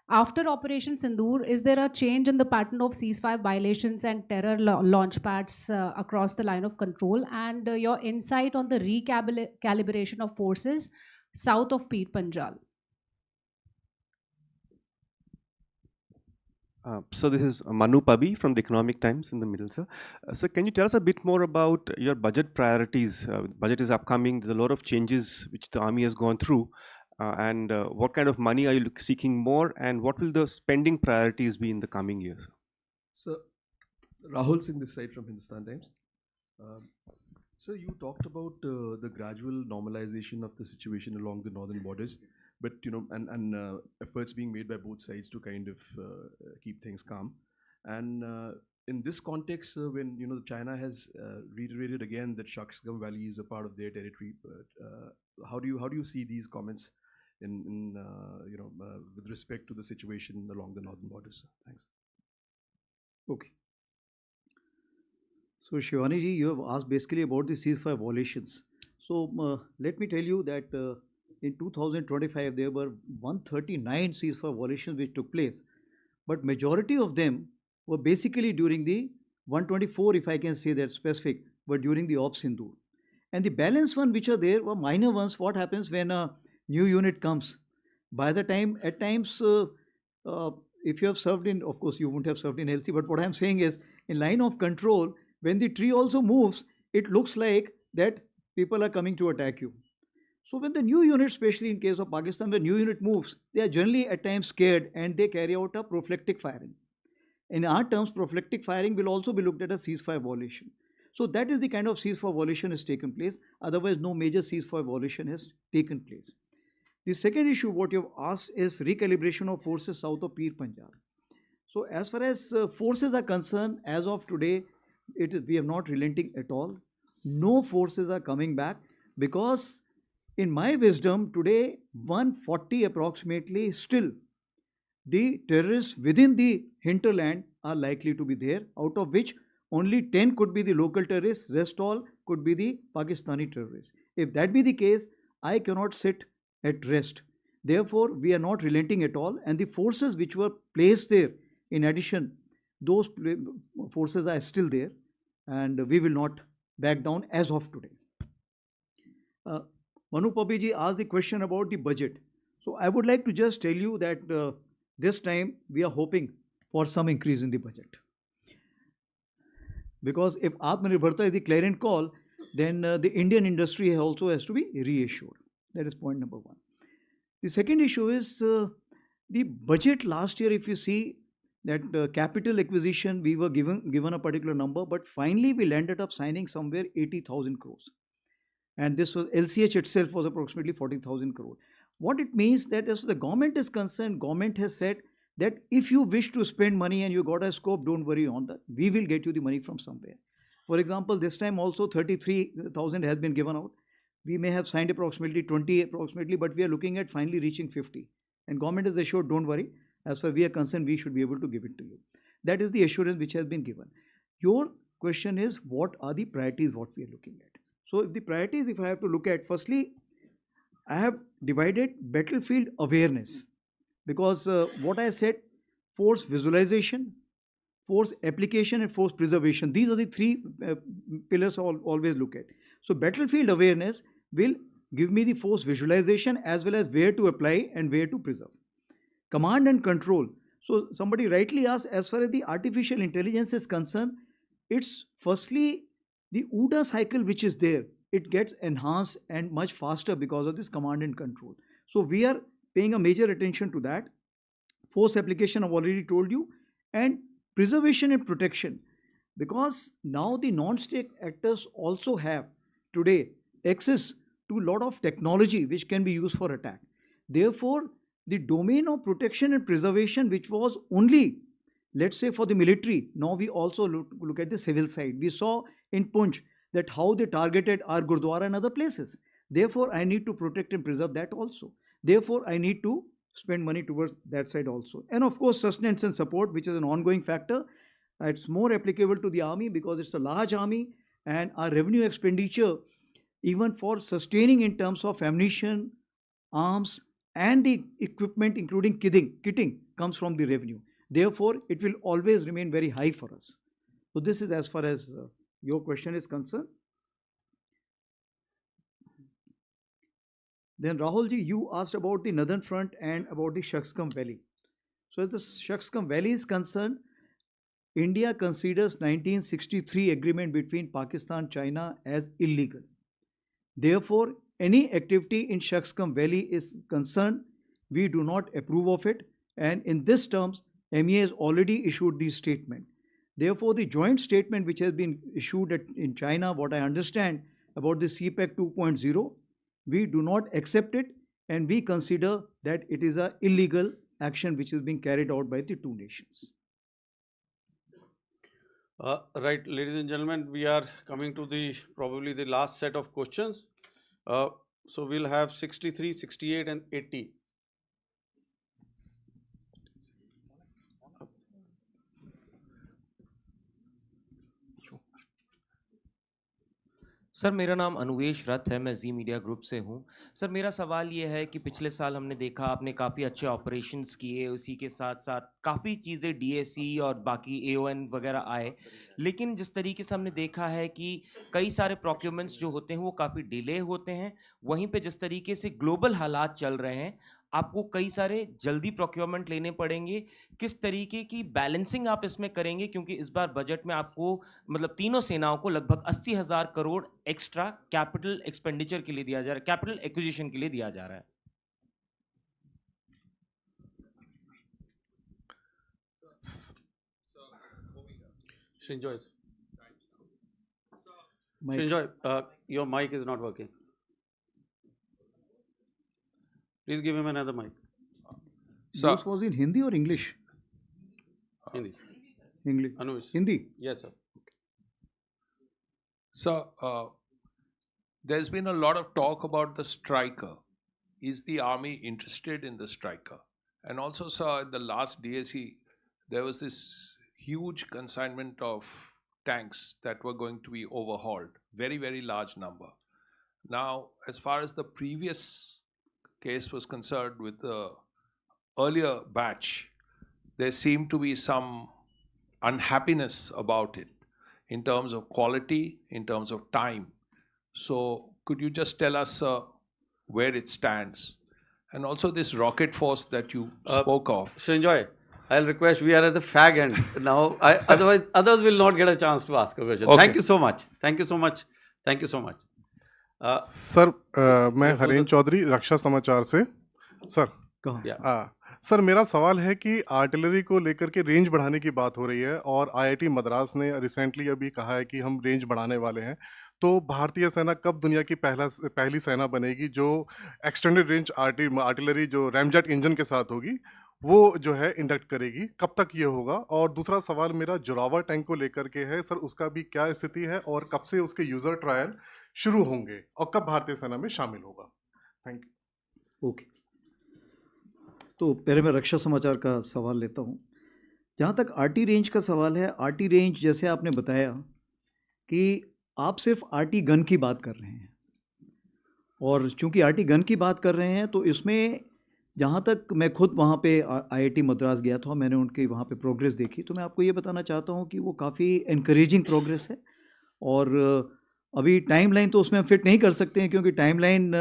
After Operation Sindoor, is there a change in the pattern of ceasefire violations and terror launch pads across the line of control? And your insight on the recalibration of forces south of Peer Panjal? So this is Manu Pabi from the Economic Times in the middle, sir. So can you tell us a bit more about your budget priorities? Budget is upcoming. There's a lot of changes which the army has gone through. And what kind of money are you seeking more? And what will the spending priorities be in the coming years? So, Rahul Singh this side from Hindustan Times. So you talked about the gradual normalization of the situation along the northern borders, but and efforts being made by both sides to kind of keep things calm. And in this context, when China has reiterated again that Shaksgam Valley is a part of their territory, how do you see these comments in with respect to the situation along the northern borders? Thanks. Okay. So Shivani ji, you have asked basically about the ceasefire violations. So let me tell you that in 2025 there were 139 ceasefire violations which took place, but majority of them were basically during the 124, if I can say that specific, were during the Op Sindoor. And the balance one which are there were minor ones. What happens when a new unit comes? By the time, at times, if you have served in, of course you won't have served in LC, but what I'm saying is, in line of control, when the tree also moves, it looks like that people are coming to attack you. So when the new unit, especially in case of Pakistan, the new unit moves, they are generally at times scared and they carry out a prophylactic firing. In our terms, prophylactic firing will also be looked at as ceasefire violation. So that is the kind of ceasefire violation has taken place. Otherwise, no major ceasefire violation has taken place. The second issue, what you have asked, is recalibration of forces south of Peer Panjal. So as far as forces are concerned, as of today, we are not relenting at all. No forces are coming back, because in my wisdom today, 140 approximately still the terrorists within the hinterland are likely to be there, out of which only 10 could be the local terrorists, rest all could be the Pakistani terrorists. If that be the case, I cannot sit at rest. Therefore, we are not relenting at all, and the forces which were placed there, in addition, those forces are still there, and we will not back down as of today. Manu Pabi ji asked the question about the budget. So I would like to just tell you that this time we are hoping for some increase in the budget. Because if Atmanirbharta is the clarion call, then the Indian industry also has to be reassured. That is point number one. The second issue is the budget last year. If you see that capital acquisition, we were given a particular number, but finally we landed up signing somewhere 80,000 crores. And this was LCH itself was approximately 40,000 crore. What it means that as the government is concerned, government has said that if you wish to spend money and you got a scope, don't worry on that. We will get you the money from somewhere. For example, this time also 33,000 has been given out. We may have signed approximately 20 approximately, but we are looking at finally reaching 50. And government is assured, don't worry. As far as we are concerned, we should be able to give it to you. That is the assurance which has been given. Your question is, what are the priorities what we are looking at? So if the priorities, if I have to look at, firstly, I have divided battlefield awareness, because what I said, force visualization, force application and force preservation. These are the three pillars I always look at. So battlefield awareness, will give me the force visualization as well as where to apply and where to preserve. Command and control. So somebody rightly asked, as far as the artificial intelligence is concerned, it's firstly the OODA cycle which is there. It gets enhanced and much faster because of this command and control. So we are paying a major attention to that. Force application, I've already told you, and preservation and protection. Because now the non-state actors also have today access to a lot of technology which can be used for attack. Therefore, the domain of protection and preservation, which was only, let's say, for the military, now we also look at the civil side. We saw in Punch that how they targeted our Gurdwara and other places. Therefore, I need to protect and preserve that also. Therefore, I need to spend money towards that side also. And of course, sustenance and support, which is an ongoing factor. It's more applicable to the army because it's a large army, and our revenue expenditure, even for sustaining in terms of ammunition, arms, and the equipment, including kitting, comes from the revenue. Therefore, it will always remain very high for us. So this is as far as your question is concerned. Then Rahulji, you asked about the Northern Front and about the Shaksgam Valley. So as the Shaksgam Valley is concerned, India considers 1963 agreement between Pakistan, China as illegal. Therefore, any activity in Shaksgam Valley is concerned, we do not approve of it. And in this terms, MEA has already issued the statement. Therefore, the joint statement which has been issued in China, what I understand about the CPEC 2.0, we do not accept it, and we consider that it is an illegal action which is being carried out by the two nations. Right, ladies and gentlemen, we are coming to the probably the last set of questions. So we'll have 63, 68 and 80. Sir मेरा नाम अनुवेश रथ है, मैं जी media group से हूँ। Sir मेरा सवाल ये है कि पिछले साल हमने देखा आपने काफ़ी अच्छे ऑपरेशंस किए, उसी के साथ साथ काफ़ी चीज़ें डीएसी और बाकी एओएन वगैरह आए, लेकिन जिस तरीके से हमने देखा है कि कई सारे प्रोक्योरमेंट्स जो होते हैं वो काफ़ी डिले होते हैं। वहीं पे जिस तरीके से ग्लोबल हालात चल रहे हैं, आपको कई सारे जल्दी प्रोक्योरमेंट लेने पड़ेंगे। किस तरीके की बैलेंसिंग आप इसमें करेंगे, क्योंकि इस बार बजट में आपको मतलब तीनों सेनाओं को लगभग 80,000 करोड़ एक्स्ट्रा कैपिटल एक्सपेंडिचर के लिए दिया जा रहा है, कैपिटल एक्विजिशन के लिए दिया जा रहा है। Srinjoy, your mic is not working. Please give him another mic. This was in Hindi or English? Hindi. English. Anush. Hindi? Yes, sir. So, there's been a lot of talk about the striker. Is the army interested in the striker? And also, sir, in the last DSE, there was this huge consignment of tanks that were going to be overhauled. Very, very large number. Now, as far as the previous case was concerned with the earlier batch, there seemed to be some unhappiness about it in terms of quality, in terms of time. So could you just tell us where it stands? And also this rocket force that you spoke of. Srinjoy, I'll request, we are at the fag end now. Otherwise, others will not get a chance to ask a question. Okay. Thank you so much. Thank you so much. Thank you so much. Sir मैं हरेन चौधरी रक्षा समाचार से। Sir sir मेरा सवाल है कि artillery को लेकर के रेंज बढ़ाने की बात हो रही है और आईआईटी मद्रास ने रिसेंटली अभी कहा है कि हम रेंज बढ़ाने वाले हैं। तो भारतीय सेना कब दुनिया की पहली सेना बनेगी जो एक्सटेंडेड रेंज आर्टिलरी जो रैमजेट इंजन के साथ होगी वो जो है इंडक्ट करेगी, कब तक ये होगा? और दूसरा सवाल मेरा जोरावर टैंक को लेकर के है सर, उसका भी क्या स्थिति है और कब से उसके यूजर ट्रायल शुरू होंगे और कब भारतीय सेना में शामिल होगा? Thank you. ओके, तो पहले मैं रक्षा समाचार का सवाल लेता हूँ। जहाँ तक आरटी रेंज का सवाल है, आरटी रेंज जैसे आपने बताया कि आप सिर्फ आरटी गन की बात कर रहे हैं, और चूंकि आरटी गन की बात कर रहे हैं तो इसमें जहाँ तक मैं खुद वहाँ पे आईआईटी मद्रास गया था, मैंने उनकी वहाँ पे प्रोग्रेस देखी, तो मैं आपको ये बताना चाहता हूँ कि वो काफ़ी एनकरेजिंग प्रोग्रेस है। और अभी टाइमलाइन तो उसमें हम फिट नहीं कर सकते हैं क्योंकि टाइमलाइन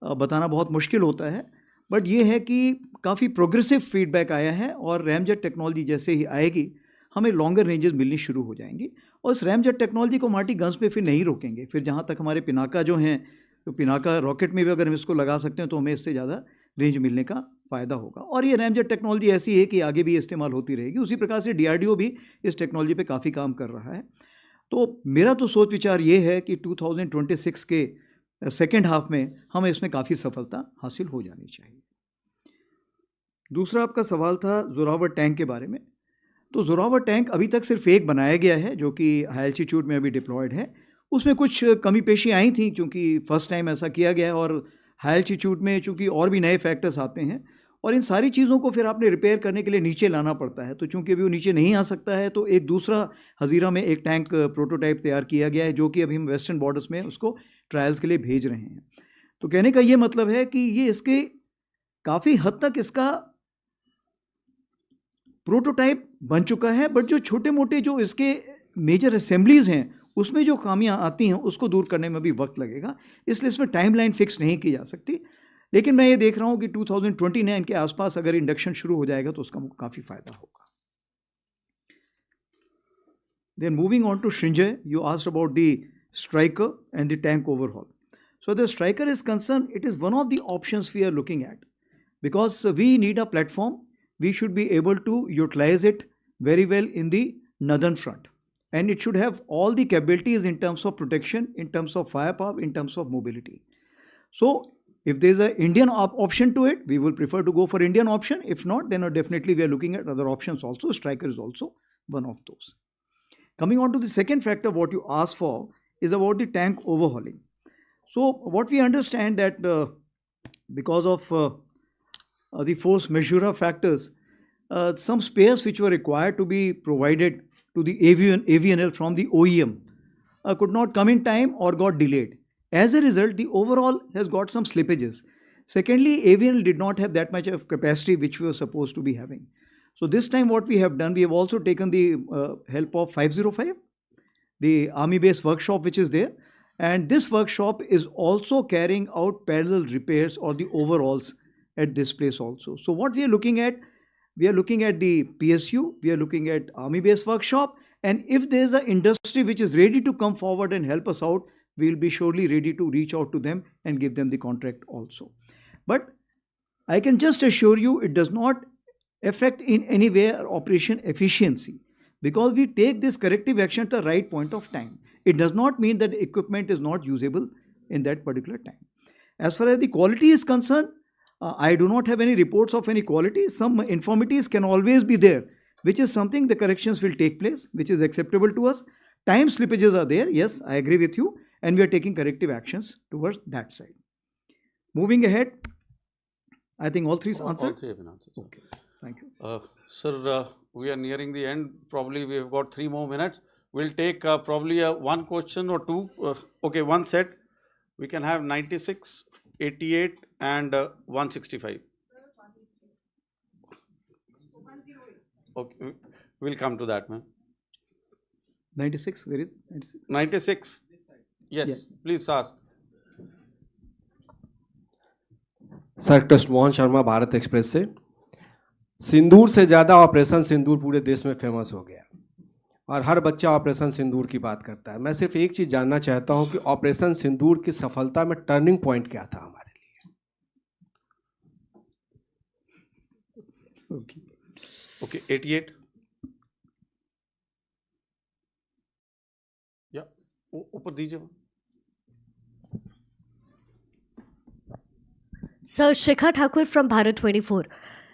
बताना बहुत मुश्किल होता है, बट ये है कि काफ़ी प्रोग्रेसिव फीडबैक आया है और रैमजेट टेक्नोलॉजी जैसे ही आएगी हमें लॉन्गर रेंजेस मिलनी शुरू हो जाएंगी और इस रैमजेट टेक्नोलॉजी को मार्टी गन्स पे फिर नहीं रोकेंगे। फिर जहाँ तक हमारे पिनाका जो हैं, तो पिनाका रॉकेट में भी अगर हम इसको लगा सकते हैं तो हमें इससे ज़्यादा रेंज मिलने का फ़ायदा होगा और ये रैमजेट टेक्नोलॉजी ऐसी है कि आगे भी इस्तेमाल होती रहेगी। उसी प्रकार से DRDO भी इस टेक्नोलॉजी पे काफ़ी काम कर रहा है। तो मेरा तो सोच विचार ये है कि 2026 के सेकेंड हाफ में हमें इसमें काफ़ी सफलता हासिल हो जानी चाहिए। दूसरा आपका सवाल था जोरावर टैंक के बारे में। तो जोरावर टैंक अभी तक सिर्फ एक बनाया गया है जो कि हाई एल्टीट्यूड में अभी डिप्लॉयड है। उसमें कुछ कमी पेशी आई थी क्योंकि फर्स्ट टाइम ऐसा किया गया है और हाई एल्टीट्यूड में चूँकि और भी नए फैक्टर्स आते हैं और इन सारी चीज़ों को फिर आपने रिपेयर करने के लिए नीचे लाना पड़ता है। तो चूँकि अभी वो नीचे नहीं आ सकता है तो एक दूसरा हज़ीरा में एक टैंक प्रोटोटाइप तैयार किया गया है जो कि अभी हम वेस्टर्न बॉर्डर्स में उसको ट्रायल्स के लिए भेज रहे हैं। तो कहने का ये मतलब है कि ये इसके काफ़ी हद तक इसका प्रोटोटाइप बन चुका है, बट जो छोटे मोटे जो इसके मेजर असेंबलीज़ हैं उसमें जो खामियां आती हैं उसको दूर करने में भी वक्त लगेगा, इसलिए इसमें टाइमलाइन फिक्स नहीं की जा सकती। लेकिन मैं ये देख रहा हूँ कि 2029 के आसपास अगर इंडक्शन शुरू हो जाएगा तो उसका काफ़ी फ़ायदा होगा। Then moving on to Srinjay, you asked about the striker and the tank overhaul. So the striker is concerned, it is one of the options we are looking at because we need a platform. We should be able to utilize it very well in the northern front, and it should have all the capabilities in terms of protection, in terms of firepower, in terms of mobility. So if there is an Indian option to it, we will prefer to go for Indian option. If not, then definitely we are looking at other options also. Striker is also one of those. Coming on to the second factor, what you asked for is about the tank overhauling. So what we understand that because of the force majeure factors, some spares which were required to be provided to the AVNL from the OEM could not come in time or got delayed. As a result, the overall has got some slippages. Secondly, AVNL did not have that much of capacity which we were supposed to be having. So this time what we have done, we have also taken the help of 505, the army base workshop which is there, and this workshop is also carrying out parallel repairs or the overhauls at this place also. So what we are looking at the PSU, we are looking at army base workshop, and if there is an industry which is ready to come forward and help us out, we will be surely ready to reach out to them and give them the contract also. But I can just assure you it does not affect in any way our operation efficiency because we take this corrective action at the right point of time. It does not mean that the equipment is not usable in that particular time. As far as the quality is concerned, I do not have any reports of any quality. Some infirmities can always be there, which is something the corrections will take place, which is acceptable to us. Time slippages are there, yes, I agree with you, and we are taking corrective actions towards that side. Moving ahead, I think all three answered. All three have been answered. Okay, thank you. Sir, we are nearing the end. Probably we have got 3 more minutes. We'll take probably one question or two. Okay, one set. We can have 96, 88 and 165. Okay, we'll come to that, ma'am. 96, where is 96? 96. Yes, Yeah. please ask. Sir test Mohan Sharma Bharat Express से। सिंदूर से ज़्यादा operation सिंदूर पूरे देश में famous हो गया और हर बच्चा ऑपरेशन सिंदूर की बात करता है। मैं सिर्फ एक चीज़ जानना चाहता हूं कि ऑपरेशन सिंदूर की सफलता में टर्निंग पॉइंट क्या था हमारे लिए। Okay, 88. या ऊपर दीजिए। Sir Shikha Thakur from Bharat 24।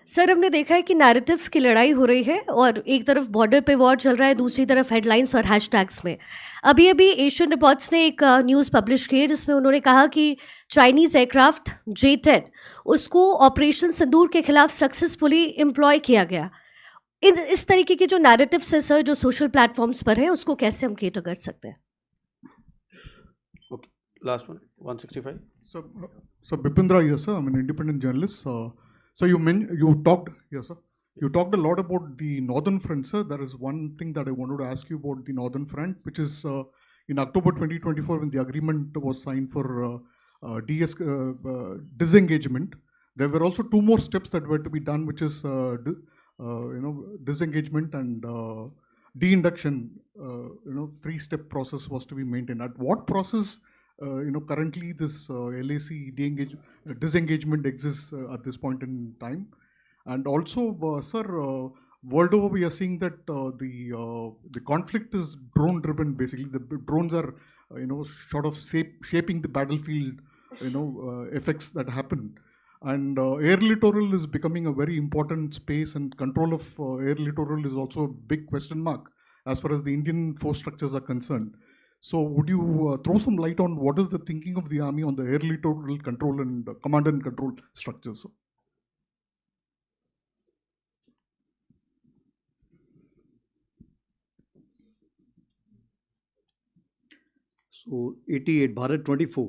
Sir हमने देखा है कि नैरेटिव्स की लड़ाई हो रही है और एक तरफ बॉर्डर पे वॉर चल रहा है, दूसरी तरफ हेडलाइंस और हैशटैग्स में। अभी अभी एशियन रिपोर्ट्स ने एक न्यूज़ पब्लिश की है जिसमें उन्होंने कहा कि चाइनीज़ एयरक्राफ्ट J-10 उसको ऑपरेशन सिंदूर के खिलाफ सक्सेसफुली एम्प्लॉय किया गया। इस तरीके के जो नैरेटिव्स है सर जो सोशल प्लेटफॉर्म्स पर है उसको कैसे हम केटर कर सकते हैं। Okay, last one, 165. So Upendra here, sir. I'm an independent journalist. So you talked a lot about the northern front, sir. There is one thing that I wanted to ask you about the northern front, which is in October 2024, when the agreement was signed for disengagement, there were also two more steps that were to be done, which is disengagement and de-induction. Three-step process was to be maintained. At what process, currently this LAC disengagement exists at this point in time? And also, sir, world over we are seeing that the conflict is drone driven. Basically, the drones are sort of shaping the battlefield, effects that happen. And air littoral is becoming a very important space, and control of air littoral is also a big question mark as far as the Indian force structures are concerned. So would you throw some light on what is the thinking of the army on the air littoral control and command and control structures? So 88 Bharat 24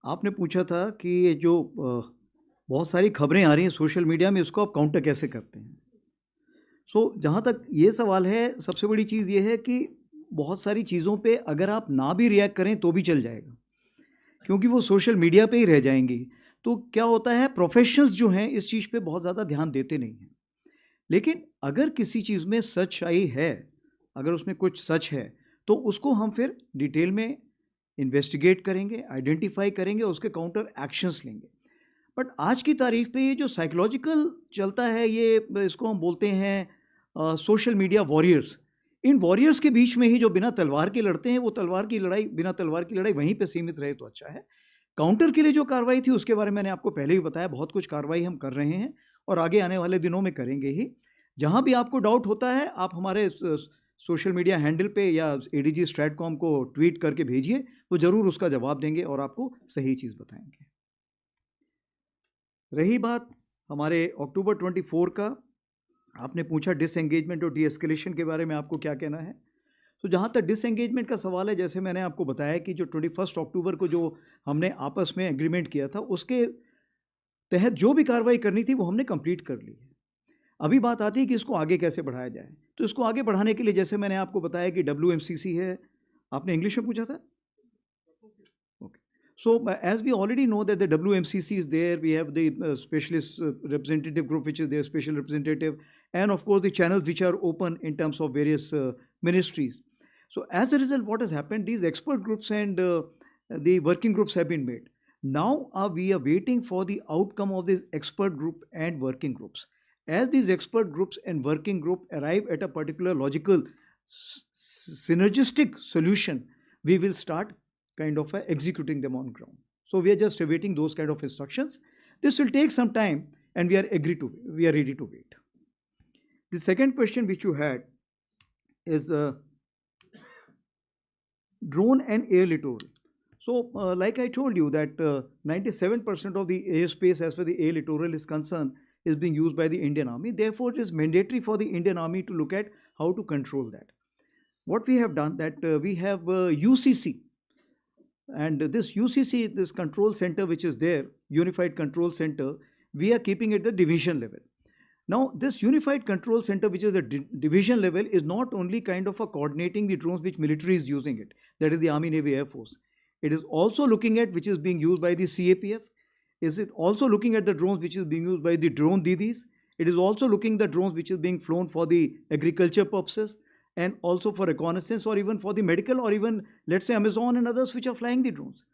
आपने पूछा था कि ये जो बहुत सारी खबरें आ रही हैं सोशल मीडिया में, इसको आप काउंटर कैसे करते हैं। जहाँ तक ये सवाल है, सबसे बड़ी चीज़ ये है कि बहुत सारी चीज़ों पे अगर आप ना भी रिएक्ट करें तो भी चल जाएगा, क्योंकि वो सोशल मीडिया पे ही रह जाएंगी। तो क्या होता है, प्रोफेशनल्स जो हैं इस चीज़ पे बहुत ज़्यादा ध्यान देते नहीं हैं। लेकिन अगर किसी चीज़ में सच्चाई है, अगर उसमें कुछ सच है, तो उसको हम फिर डिटेल में इन्वेस्टिगेट करेंगे, आइडेंटिफाई करेंगे, उसके काउंटर एक्शंस लेंगे। बट आज की तारीख पे ये जो साइकोलॉजिकल चलता है, ये इसको हम बोलते हैं सोशल मीडिया वॉरियर्स। इन वॉरियर्स के बीच में ही जो बिना तलवार के लड़ते हैं, वो बिना तलवार की लड़ाई वहीं पे सीमित रहे तो अच्छा है। काउंटर के लिए जो कार्रवाई थी उसके बारे में मैंने आपको पहले ही बताया, बहुत कुछ कार्रवाई हम कर रहे हैं और आगे आने वाले दिनों में करेंगे ही। जहाँ भी आपको डाउट होता है, आप हमारे सोशल मीडिया हैंडल पे या ADG स्ट्रैटकॉम को ट्वीट करके भेजिए, वो ज़रूर उसका जवाब देंगे और आपको सही चीज़ बताएंगे। रही बात हमारे अक्टूबर 24 का, आपने पूछा डिसएंगेजमेंट और डीएस्केलेशन के बारे में आपको क्या कहना है। तो जहाँ तक डिसएंगेजमेंट का सवाल है, जैसे मैंने आपको बताया कि जो 21 अक्टूबर को जो हमने आपस में एग्रीमेंट किया था, उसके तहत जो भी कार्रवाई करनी थी वो हमने कंप्लीट कर ली है। अभी बात आती है कि इसको आगे कैसे बढ़ाया जाए। तो इसको आगे बढ़ाने के लिए जैसे मैंने आपको बताया कि WMCC है, आपने इंग्लिश में पूछा था। So as we already know that the WMCC is there, we have the specialist representative group which is their special representative, and of course the channels which are open in terms of various ministries. So as a result, what has happened, these expert groups and the working groups have been made. Now we are waiting for the outcome of this expert group and working groups. As these expert groups and working group arrive at a particular logical synergistic solution, we will start kind of executing them on ground. So we are just awaiting those kind of instructions. This will take some time and we are ready to wait. The second question which you had is drone and air littoral. So like I told you that 97% of the airspace as far as the air littoral is concerned is being used by the Indian Army. Therefore, it is mandatory for the Indian Army to look at how to control that. What we have done, that we have UCC, and this UCC, this control center which is there, Unified Control Center, we are keeping it at the division level. Now, this Unified Control Center, which is the division level, is not only kind of a coordinating the drones which military is using it, that is the Army, Navy, Air Force. It is also looking at which is being used by the CAPF. Is it also looking at the drones which is being used by the drone Didis? It is also looking at the drones which is being flown for the agriculture purposes, and also for reconnaissance, or even for the medical, or even let's say Amazon and others which are flying the drones.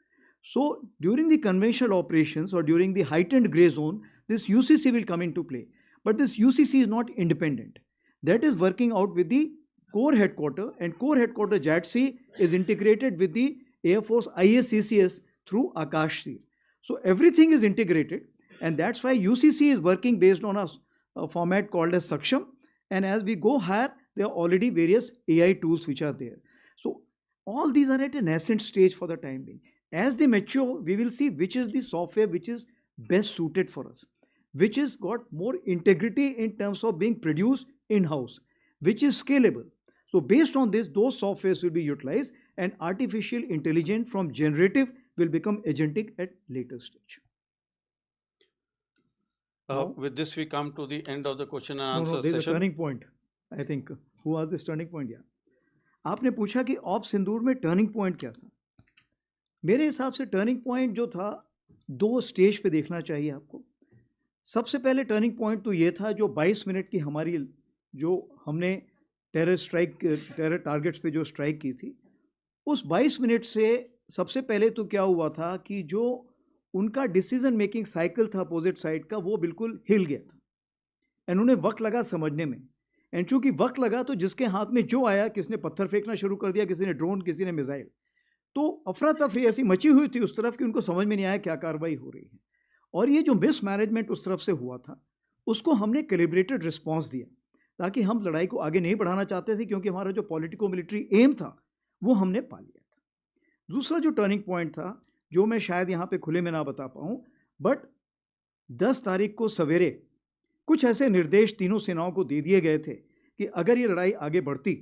So during the conventional operations or during the heightened gray zone, this UCC will come into play. But this UCC is not independent. That is working out with the core headquarter, and core headquarter JATC is integrated with the Air Force ISCCS through Akashseer. So everything is integrated, and that's why UCC is working based on a format called as Saksham. And as we go higher, there are already various AI tools which are there. So all these are at a nascent stage for the time being. As they mature, we will see which is the software which is best suited for us, which has got more integrity in terms of being produced in-house, which is scalable. So based on this, those softwares will be utilized, and artificial intelligence from generative will become agentic at later stage. With this, we come to the end of the question and answer there's session. a turning point. I think who are this turning point? Yeah. आपने पूछा कि op सिंदूर में turning point क्या था। मेरे हिसाब से turning point जो था, 2 स्टेज पे देखना चाहिए आपको। सबसे पहले टर्निंग पॉइंट तो ये था जो 22 मिनट की हमारी, जो हमने टेरर टारगेट्स पे जो स्ट्राइक की थी, उस 22 मिनट से सबसे पहले तो क्या हुआ था कि जो उनका डिसीजन मेकिंग साइकिल था अपोजिट साइड का, वो बिल्कुल हिल गया था। एंड उन्हें वक्त लगा समझने में। एंड चूंकि वक्त लगा तो जिसके हाथ में जो आया, किसने पत्थर फेंकना शुरू कर दिया, किसी ने ड्रोन, किसी ने मिसाइल, तो अफरा तफरी ऐसी मची हुई थी उस तरफ कि उनको समझ में नहीं आया क्या कार्रवाई हो रही है। और ये जो मिस मैनेजमेंट उस तरफ से हुआ था, उसको हमने कैलिब्रेटेड रिस्पॉन्स दिया, ताकि हम लड़ाई को आगे नहीं बढ़ाना चाहते थे, क्योंकि हमारा जो पॉलिटिको मिलिट्री एम था वो हमने पा लिया था। दूसरा जो टर्निंग पॉइंट था, जो मैं शायद यहाँ पे खुले में ना बता पाऊँ, बट 10 तारीख को सवेरे कुछ ऐसे निर्देश तीनों सेनाओं को दे दिए गए थे कि अगर ये लड़ाई आगे बढ़ती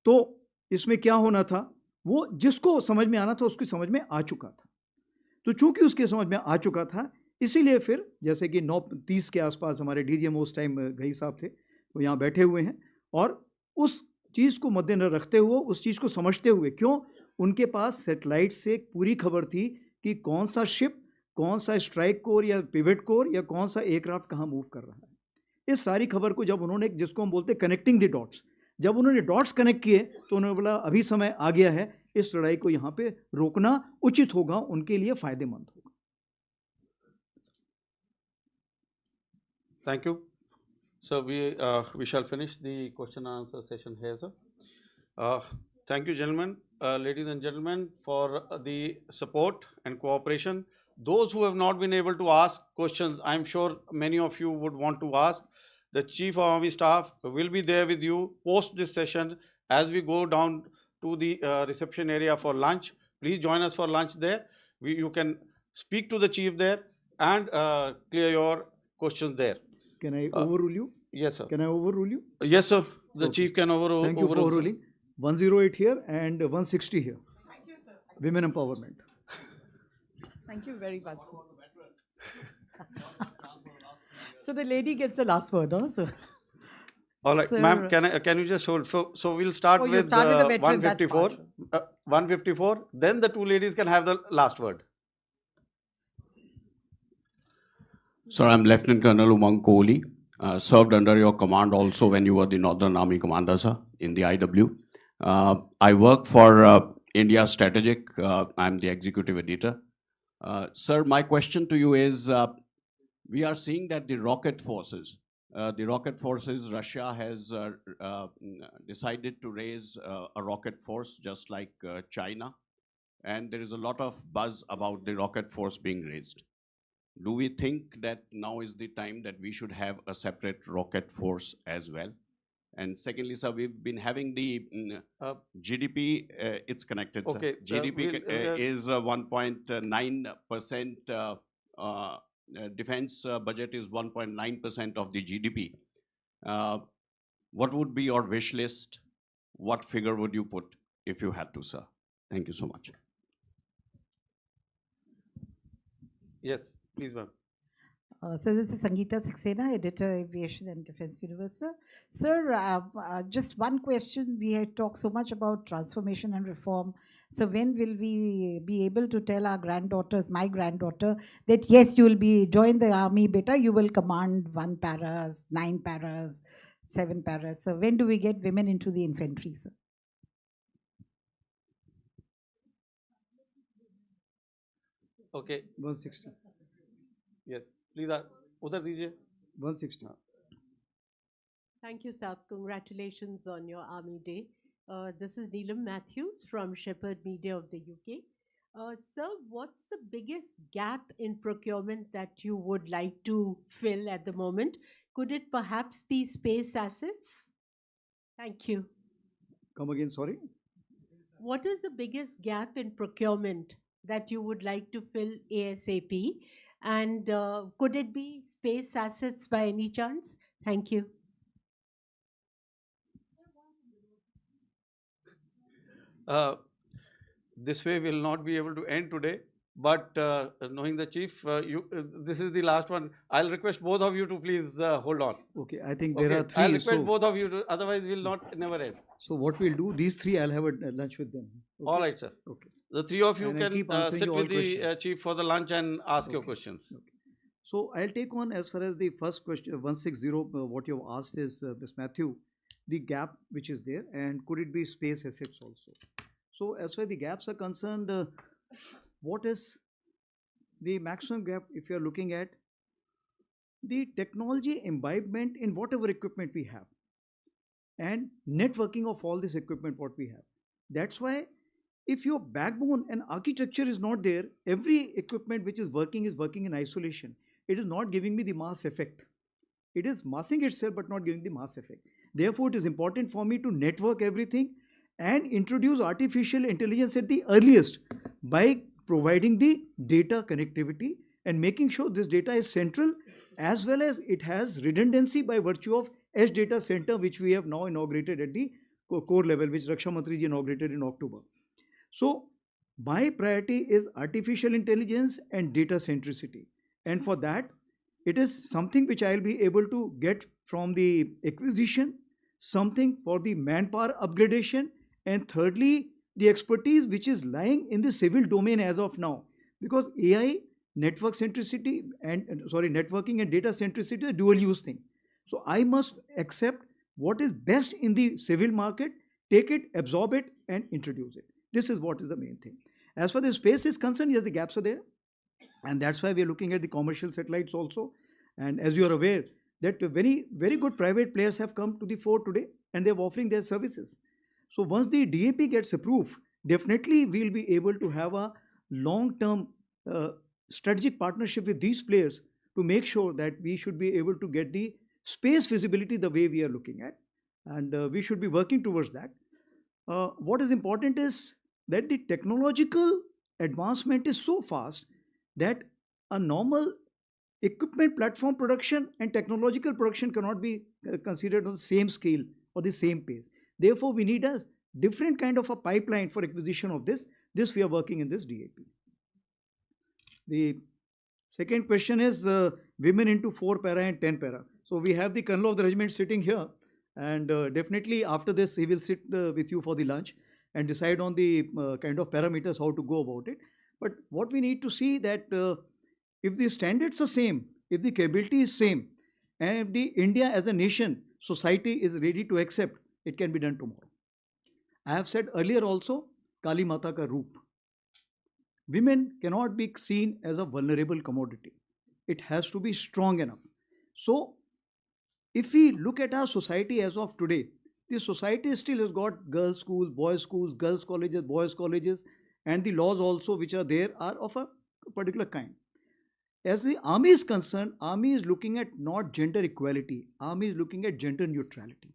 तो इसमें क्या होना था, वो जिसको समझ में आना था उसकी समझ में आ चुका था। तो चूंकि उसके समझ में आ चुका था, इसीलिए फिर जैसे कि 9:30 के आसपास हमारे डीजीएमओ उस टाइम गई साहब थे, वो यहाँ बैठे हुए हैं, और उस चीज़ को मद्देनजर रखते हुए, उस चीज़ को समझते हुए, क्यों उनके पास सेटेलाइट से एक पूरी खबर थी कि कौन सा शिप, कौन सा स्ट्राइक कोर या पिवट कोर या कौन सा एयरक्राफ्ट कहाँ मूव कर रहा है। इस सारी खबर को जब उन्होंने, जिसको हम बोलते हैं कनेक्टिंग द डॉट्स, जब उन्होंने डॉट्स कनेक्ट किए तो उन्होंने बोला अभी समय आ गया है, इस लड़ाई को यहाँ पे रोकना उचित होगा, उनके लिए फायदेमंद होगा। Thank you. So we shall finish the question and answer session here, sir. Thank you, gentlemen, ladies and gentlemen, for the support and cooperation. Those who have not been able to ask questions, I'm sure many of you would want to ask. The Chief of Army Staff will be there with you post this session as we go down to the reception area for lunch. Please join us for lunch there. You can speak to the Chief there and clear your questions there. Can I overrule you? Yes, sir. Can I overrule you? Yes, sir. The Okay. Chief can overrule. Thank you for overruling. 108 here and 160 here. Thank you, sir. Women empowerment. Thank you very much, sir. So the lady gets the last word, also. All right, Sir, ma'am, can you just hold? So we'll start you with start with the veteran, that's 154. 154. Then the two ladies can have the last word. Sir, I'm Lieutenant Colonel Umang Kohli. Served under your command also when you were the Northern Army Commander, sir, in the IW. I work for India Strategic. I'm the executive editor. Sir, my question to you is, we are seeing that the rocket forces, Russia has decided to raise a rocket force just like China. And there is a lot of buzz about the rocket force being raised. Do we think that now is the time that we should have a separate rocket force as well? And secondly, sir, we've been having the GDP, it's connected, sir. Okay, GDP is 1.9%, defense budget is 1.9% of the GDP. What would be your wish list? What figure would you put if you had to, sir? Thank you so much. Yes, please, ma'am. So this is Sangeeta Saxena, editor, Aviation and Defense Universal. Sir, just one question. We had talked so much about transformation and reform. So when will we be able to tell our granddaughters, my granddaughter, that yes, you will be join the army, beta, you will command 1 paras, 9 paras, 7 paras. So when do we get women into the infantry, sir? Okay. 160. Yes, please, udhar dijiye. 160. Thank you, sir. Congratulations on your Army Day. This is Neelam Matthews from Shepherd Media of the UK. Sir, what's the biggest gap in procurement that you would like to fill at the moment? Could it perhaps be space assets? Thank you. Come again, sorry. What is the biggest gap in procurement that you would like to fill ASAP? And could it be space assets by any chance? Thank you. This way we'll not be able to end today. but knowing the chief, this is the last one. I'll request both of you to please hold on. Okay, I think there are I'll three. request both of you to, otherwise we'll not never end. So what we'll do, these three, I'll have a lunch with them. Okay? All right, sir. Okay. The three of you And I'll can keep answering sit all with the questions. chief for the lunch and ask your questions. So I'll take on as far as the first question, 160, what you've asked is, Ms. Matthew, the gap which is there, and could it be space assets also? So as far as the gaps are concerned, what is the maximum gap if you're looking at the technology imbibement in whatever equipment we have and networking of all this equipment what we have. That's why if your backbone and architecture is not there, every equipment which is working in isolation. It is not giving me the mass effect. It is massing itself but not giving the mass effect. Therefore, it is important for me to network everything and introduce artificial intelligence at the earliest by providing the data connectivity and making sure this data is central as well as it has redundancy by virtue of Edge Data Center, which we have now inaugurated at the core level, which Raksha Mantri ji inaugurated in October. So my priority is artificial intelligence and data centricity. And for that, it is something which I'll be able to get from the acquisition, something for the manpower upgradation, and thirdly, the expertise which is lying in the civil domain as of now. Because AI, network centricity, networking and data centricity is a dual use thing. So I must accept what is best in the civil market, take it, absorb it, and introduce it. This is what is the main thing. As far as space is concerned, yes, the gaps are there. And that's why we are looking at the commercial satellites also. And as you are aware, that very, very good private players have come to the fore today and they're offering their services. So once the DAP gets approved, definitely we'll be able to have a long-term strategic partnership with these players to make sure that we should be able to get the space visibility the way we are looking at. And we should be working towards that. What is important is that the technological advancement is so fast that a normal equipment platform production and technological production cannot be considered on the same scale or the same pace. Therefore, we need a different kind of a pipeline for acquisition of this. This we are working in this DAP. The second question is women into 4 para and 10 para. So we have the Colonel of the regiment sitting here, and definitely after this he will sit with you for the lunch and decide on the kind of parameters how to go about it. But what we need to see that if the standards are same, if the capability is same, and if the India as a nation, society is ready to accept, it can be done tomorrow. I have said earlier also, Kali Mata ka roop. Women cannot be seen as a vulnerable commodity. It has to be strong enough. So, if we look at our society as of today, the society still has got girls' schools, girls' colleges, boys' colleges, and the laws also which are there are of a particular kind. As the army is concerned, army is looking at not gender equality, army is looking at gender neutrality.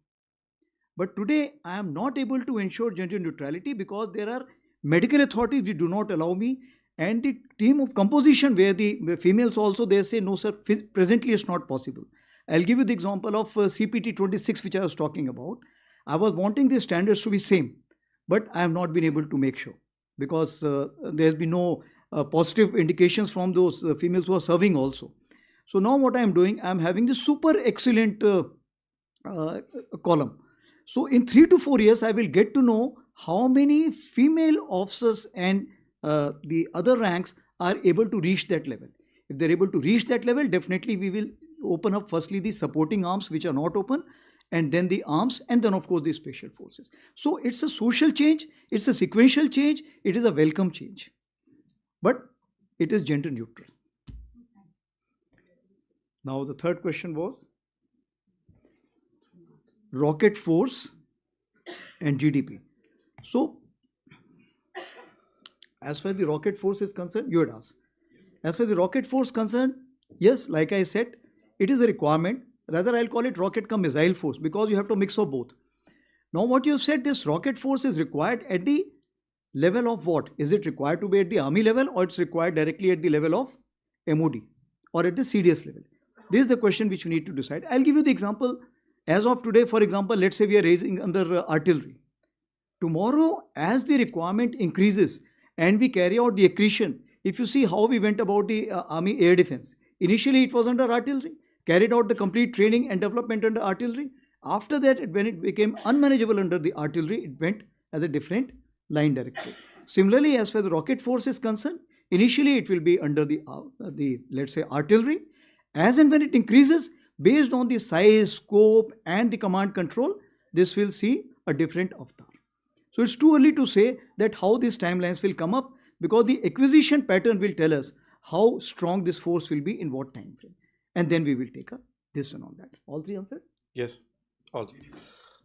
But today I am not able to ensure gender neutrality because there are medical authorities which do not allow me, and the team of composition where the females also, they say no sir, presently it's not possible. I'll give you the example of CPT 26 which I was talking about. I was wanting the standards to be same, but I have not been able to make sure because there has been no positive indications from those females who are serving also. So now what I am doing, I am having this super excellent column. So in 3 to 4 years, I will get to know how many female officers and the other ranks are able to reach that level. If they're able to reach that level, definitely we will open up firstly the supporting arms which are not open, and then the arms, and then of course the special forces. So it's a social change, it's a sequential change, it is a welcome change. But it is gender neutral. Now the third question was rocket force and GDP. So as far as the rocket force is concerned, you had asked. As far as the rocket force concerned, yes, like I said, it is a requirement. Rather, I'll call it rocket cum missile force because you have to mix of both. Now what you have said, this rocket force is required at the level of what? Is it required to be at the army level, or it's required directly at the level of MOD or at the CDS level? This is the question which you need to decide. I'll give you the example. As of today, for example, let's say we are raising under artillery. Tomorrow, as the requirement increases and we carry out the accretion, if you see how we went about the Army air defense, initially it was under artillery, carried out the complete training and development under artillery. After that, when it became unmanageable under the artillery, it went as a different line directorate. Similarly, as far as the rocket force is concerned, initially it will be under the let's say artillery. As and when it increases, based on the size, scope, and the command control, this will see a different avatar. So it's too early to say that how these timelines will come up, because the acquisition pattern will tell us how strong this force will be in what time frame, and then we will take a decision on that. All three answered? Yes, all.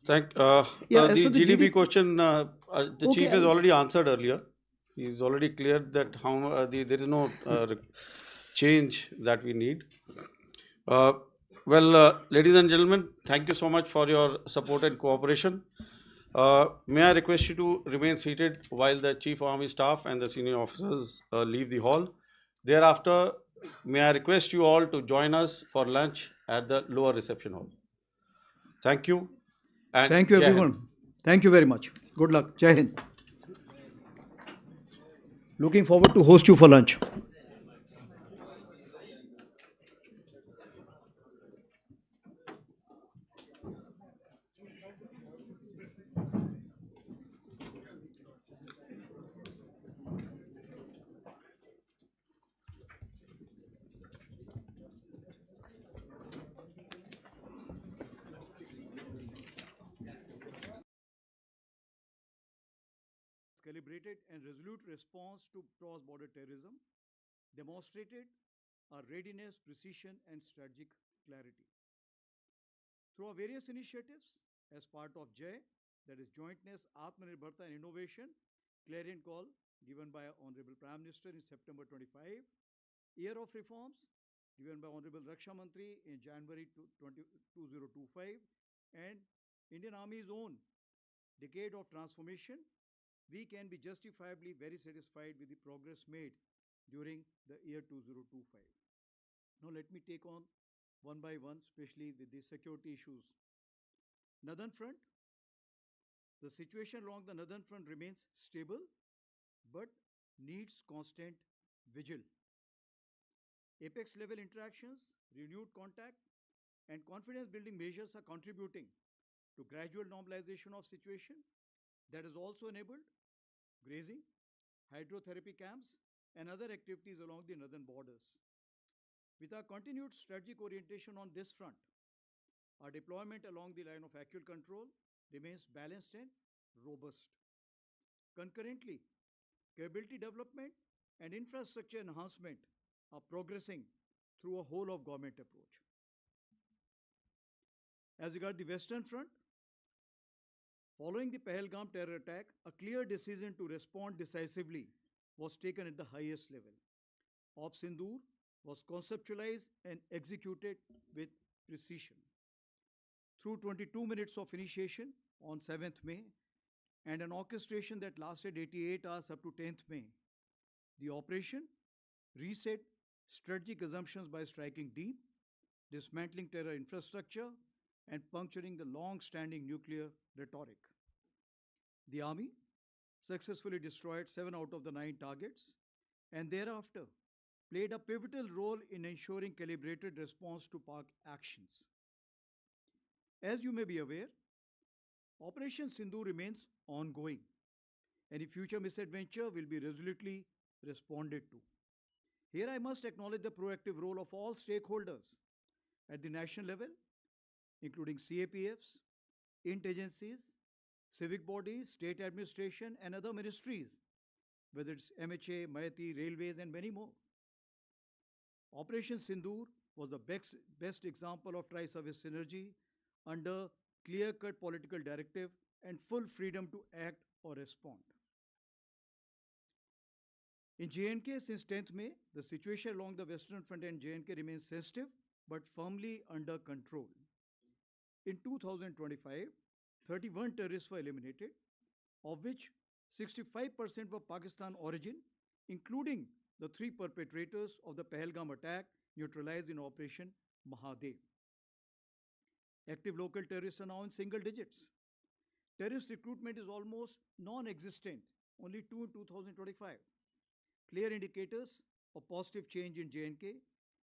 Yeah, as the for the GDP GDP question, the Okay, chief has I'll- already answered earlier. He's already cleared that there is no change that we need. Ladies and gentlemen, thank you so much for your support and cooperation. May I request you to remain seated while the Chief of Army Staff and the senior officers leave the hall. Thereafter, may I request you all to join us for lunch at the lower reception hall. Thank you. And Thank you, Jai Hind. everyone. Thank you very much. Good luck. Jai Hind. Looking forward to host you for lunch. Calibrated and resolute response to cross-border terrorism demonstrated our readiness, precision, and strategic clarity. Through our various initiatives as part of JAY, that is Jointness, Atmanirbharta and Innovation, clarion call given by our Honorable Prime Minister in September 25, Year of Reforms given by Honorable Raksha Mantri in January 2025, and Indian Army's own decade of transformation, we can be justifiably very satisfied with the progress made during the year 2025. Now let me take on one by one, especially with the security issues. Northern Front. The situation along the Northern Front remains stable but needs constant vigil. Apex level interactions, renewed contact, and confidence building measures are contributing to gradual normalization of situation. That has also enabled grazing, hydrotherapy camps, and other activities along the northern borders. With our continued strategic orientation on this front, our deployment along the line of actual control remains balanced and robust. Concurrently, capability development and infrastructure enhancement are progressing through a whole of government approach. As regards the Western Front, following the Pahalgam terror attack, a clear decision to respond decisively was taken at the highest level. Op Sindoor was conceptualized and executed with precision. Through 22 minutes of initiation on 7th May and an orchestration that lasted 88 hours up to 10th May, the operation reset strategic assumptions by striking deep, dismantling terror infrastructure, and puncturing the long-standing nuclear rhetoric. The Army successfully destroyed 7 out of the 9 targets and thereafter played a pivotal role in ensuring calibrated response to Pak actions. As you may be aware, Operation Sindoor remains ongoing. Any future misadventure will be resolutely responded to. Here I must acknowledge the proactive role of all stakeholders at the national level, including CAPFs, int agencies, civic bodies, state administration, and other ministries, whether it's MHA, Mayati, Railways, and many more. Operation Sindoor was the best example of tri-service synergy under clear-cut political directive and full freedom to act or respond. In J&K, since 10th May, the situation along the Western Front and J&K remains sensitive but firmly under control. In 2025, 31 terrorists were eliminated, of which 65% were Pakistan origin, including the 3 perpetrators of the Pahalgam attack neutralized in Operation Mahadev. Active local terrorists are now in single digits. Terrorist recruitment is almost non-existent, only 2 in 2025. Clear indicators of positive change in J&K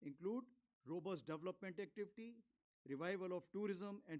include robust development activity, revival of tourism and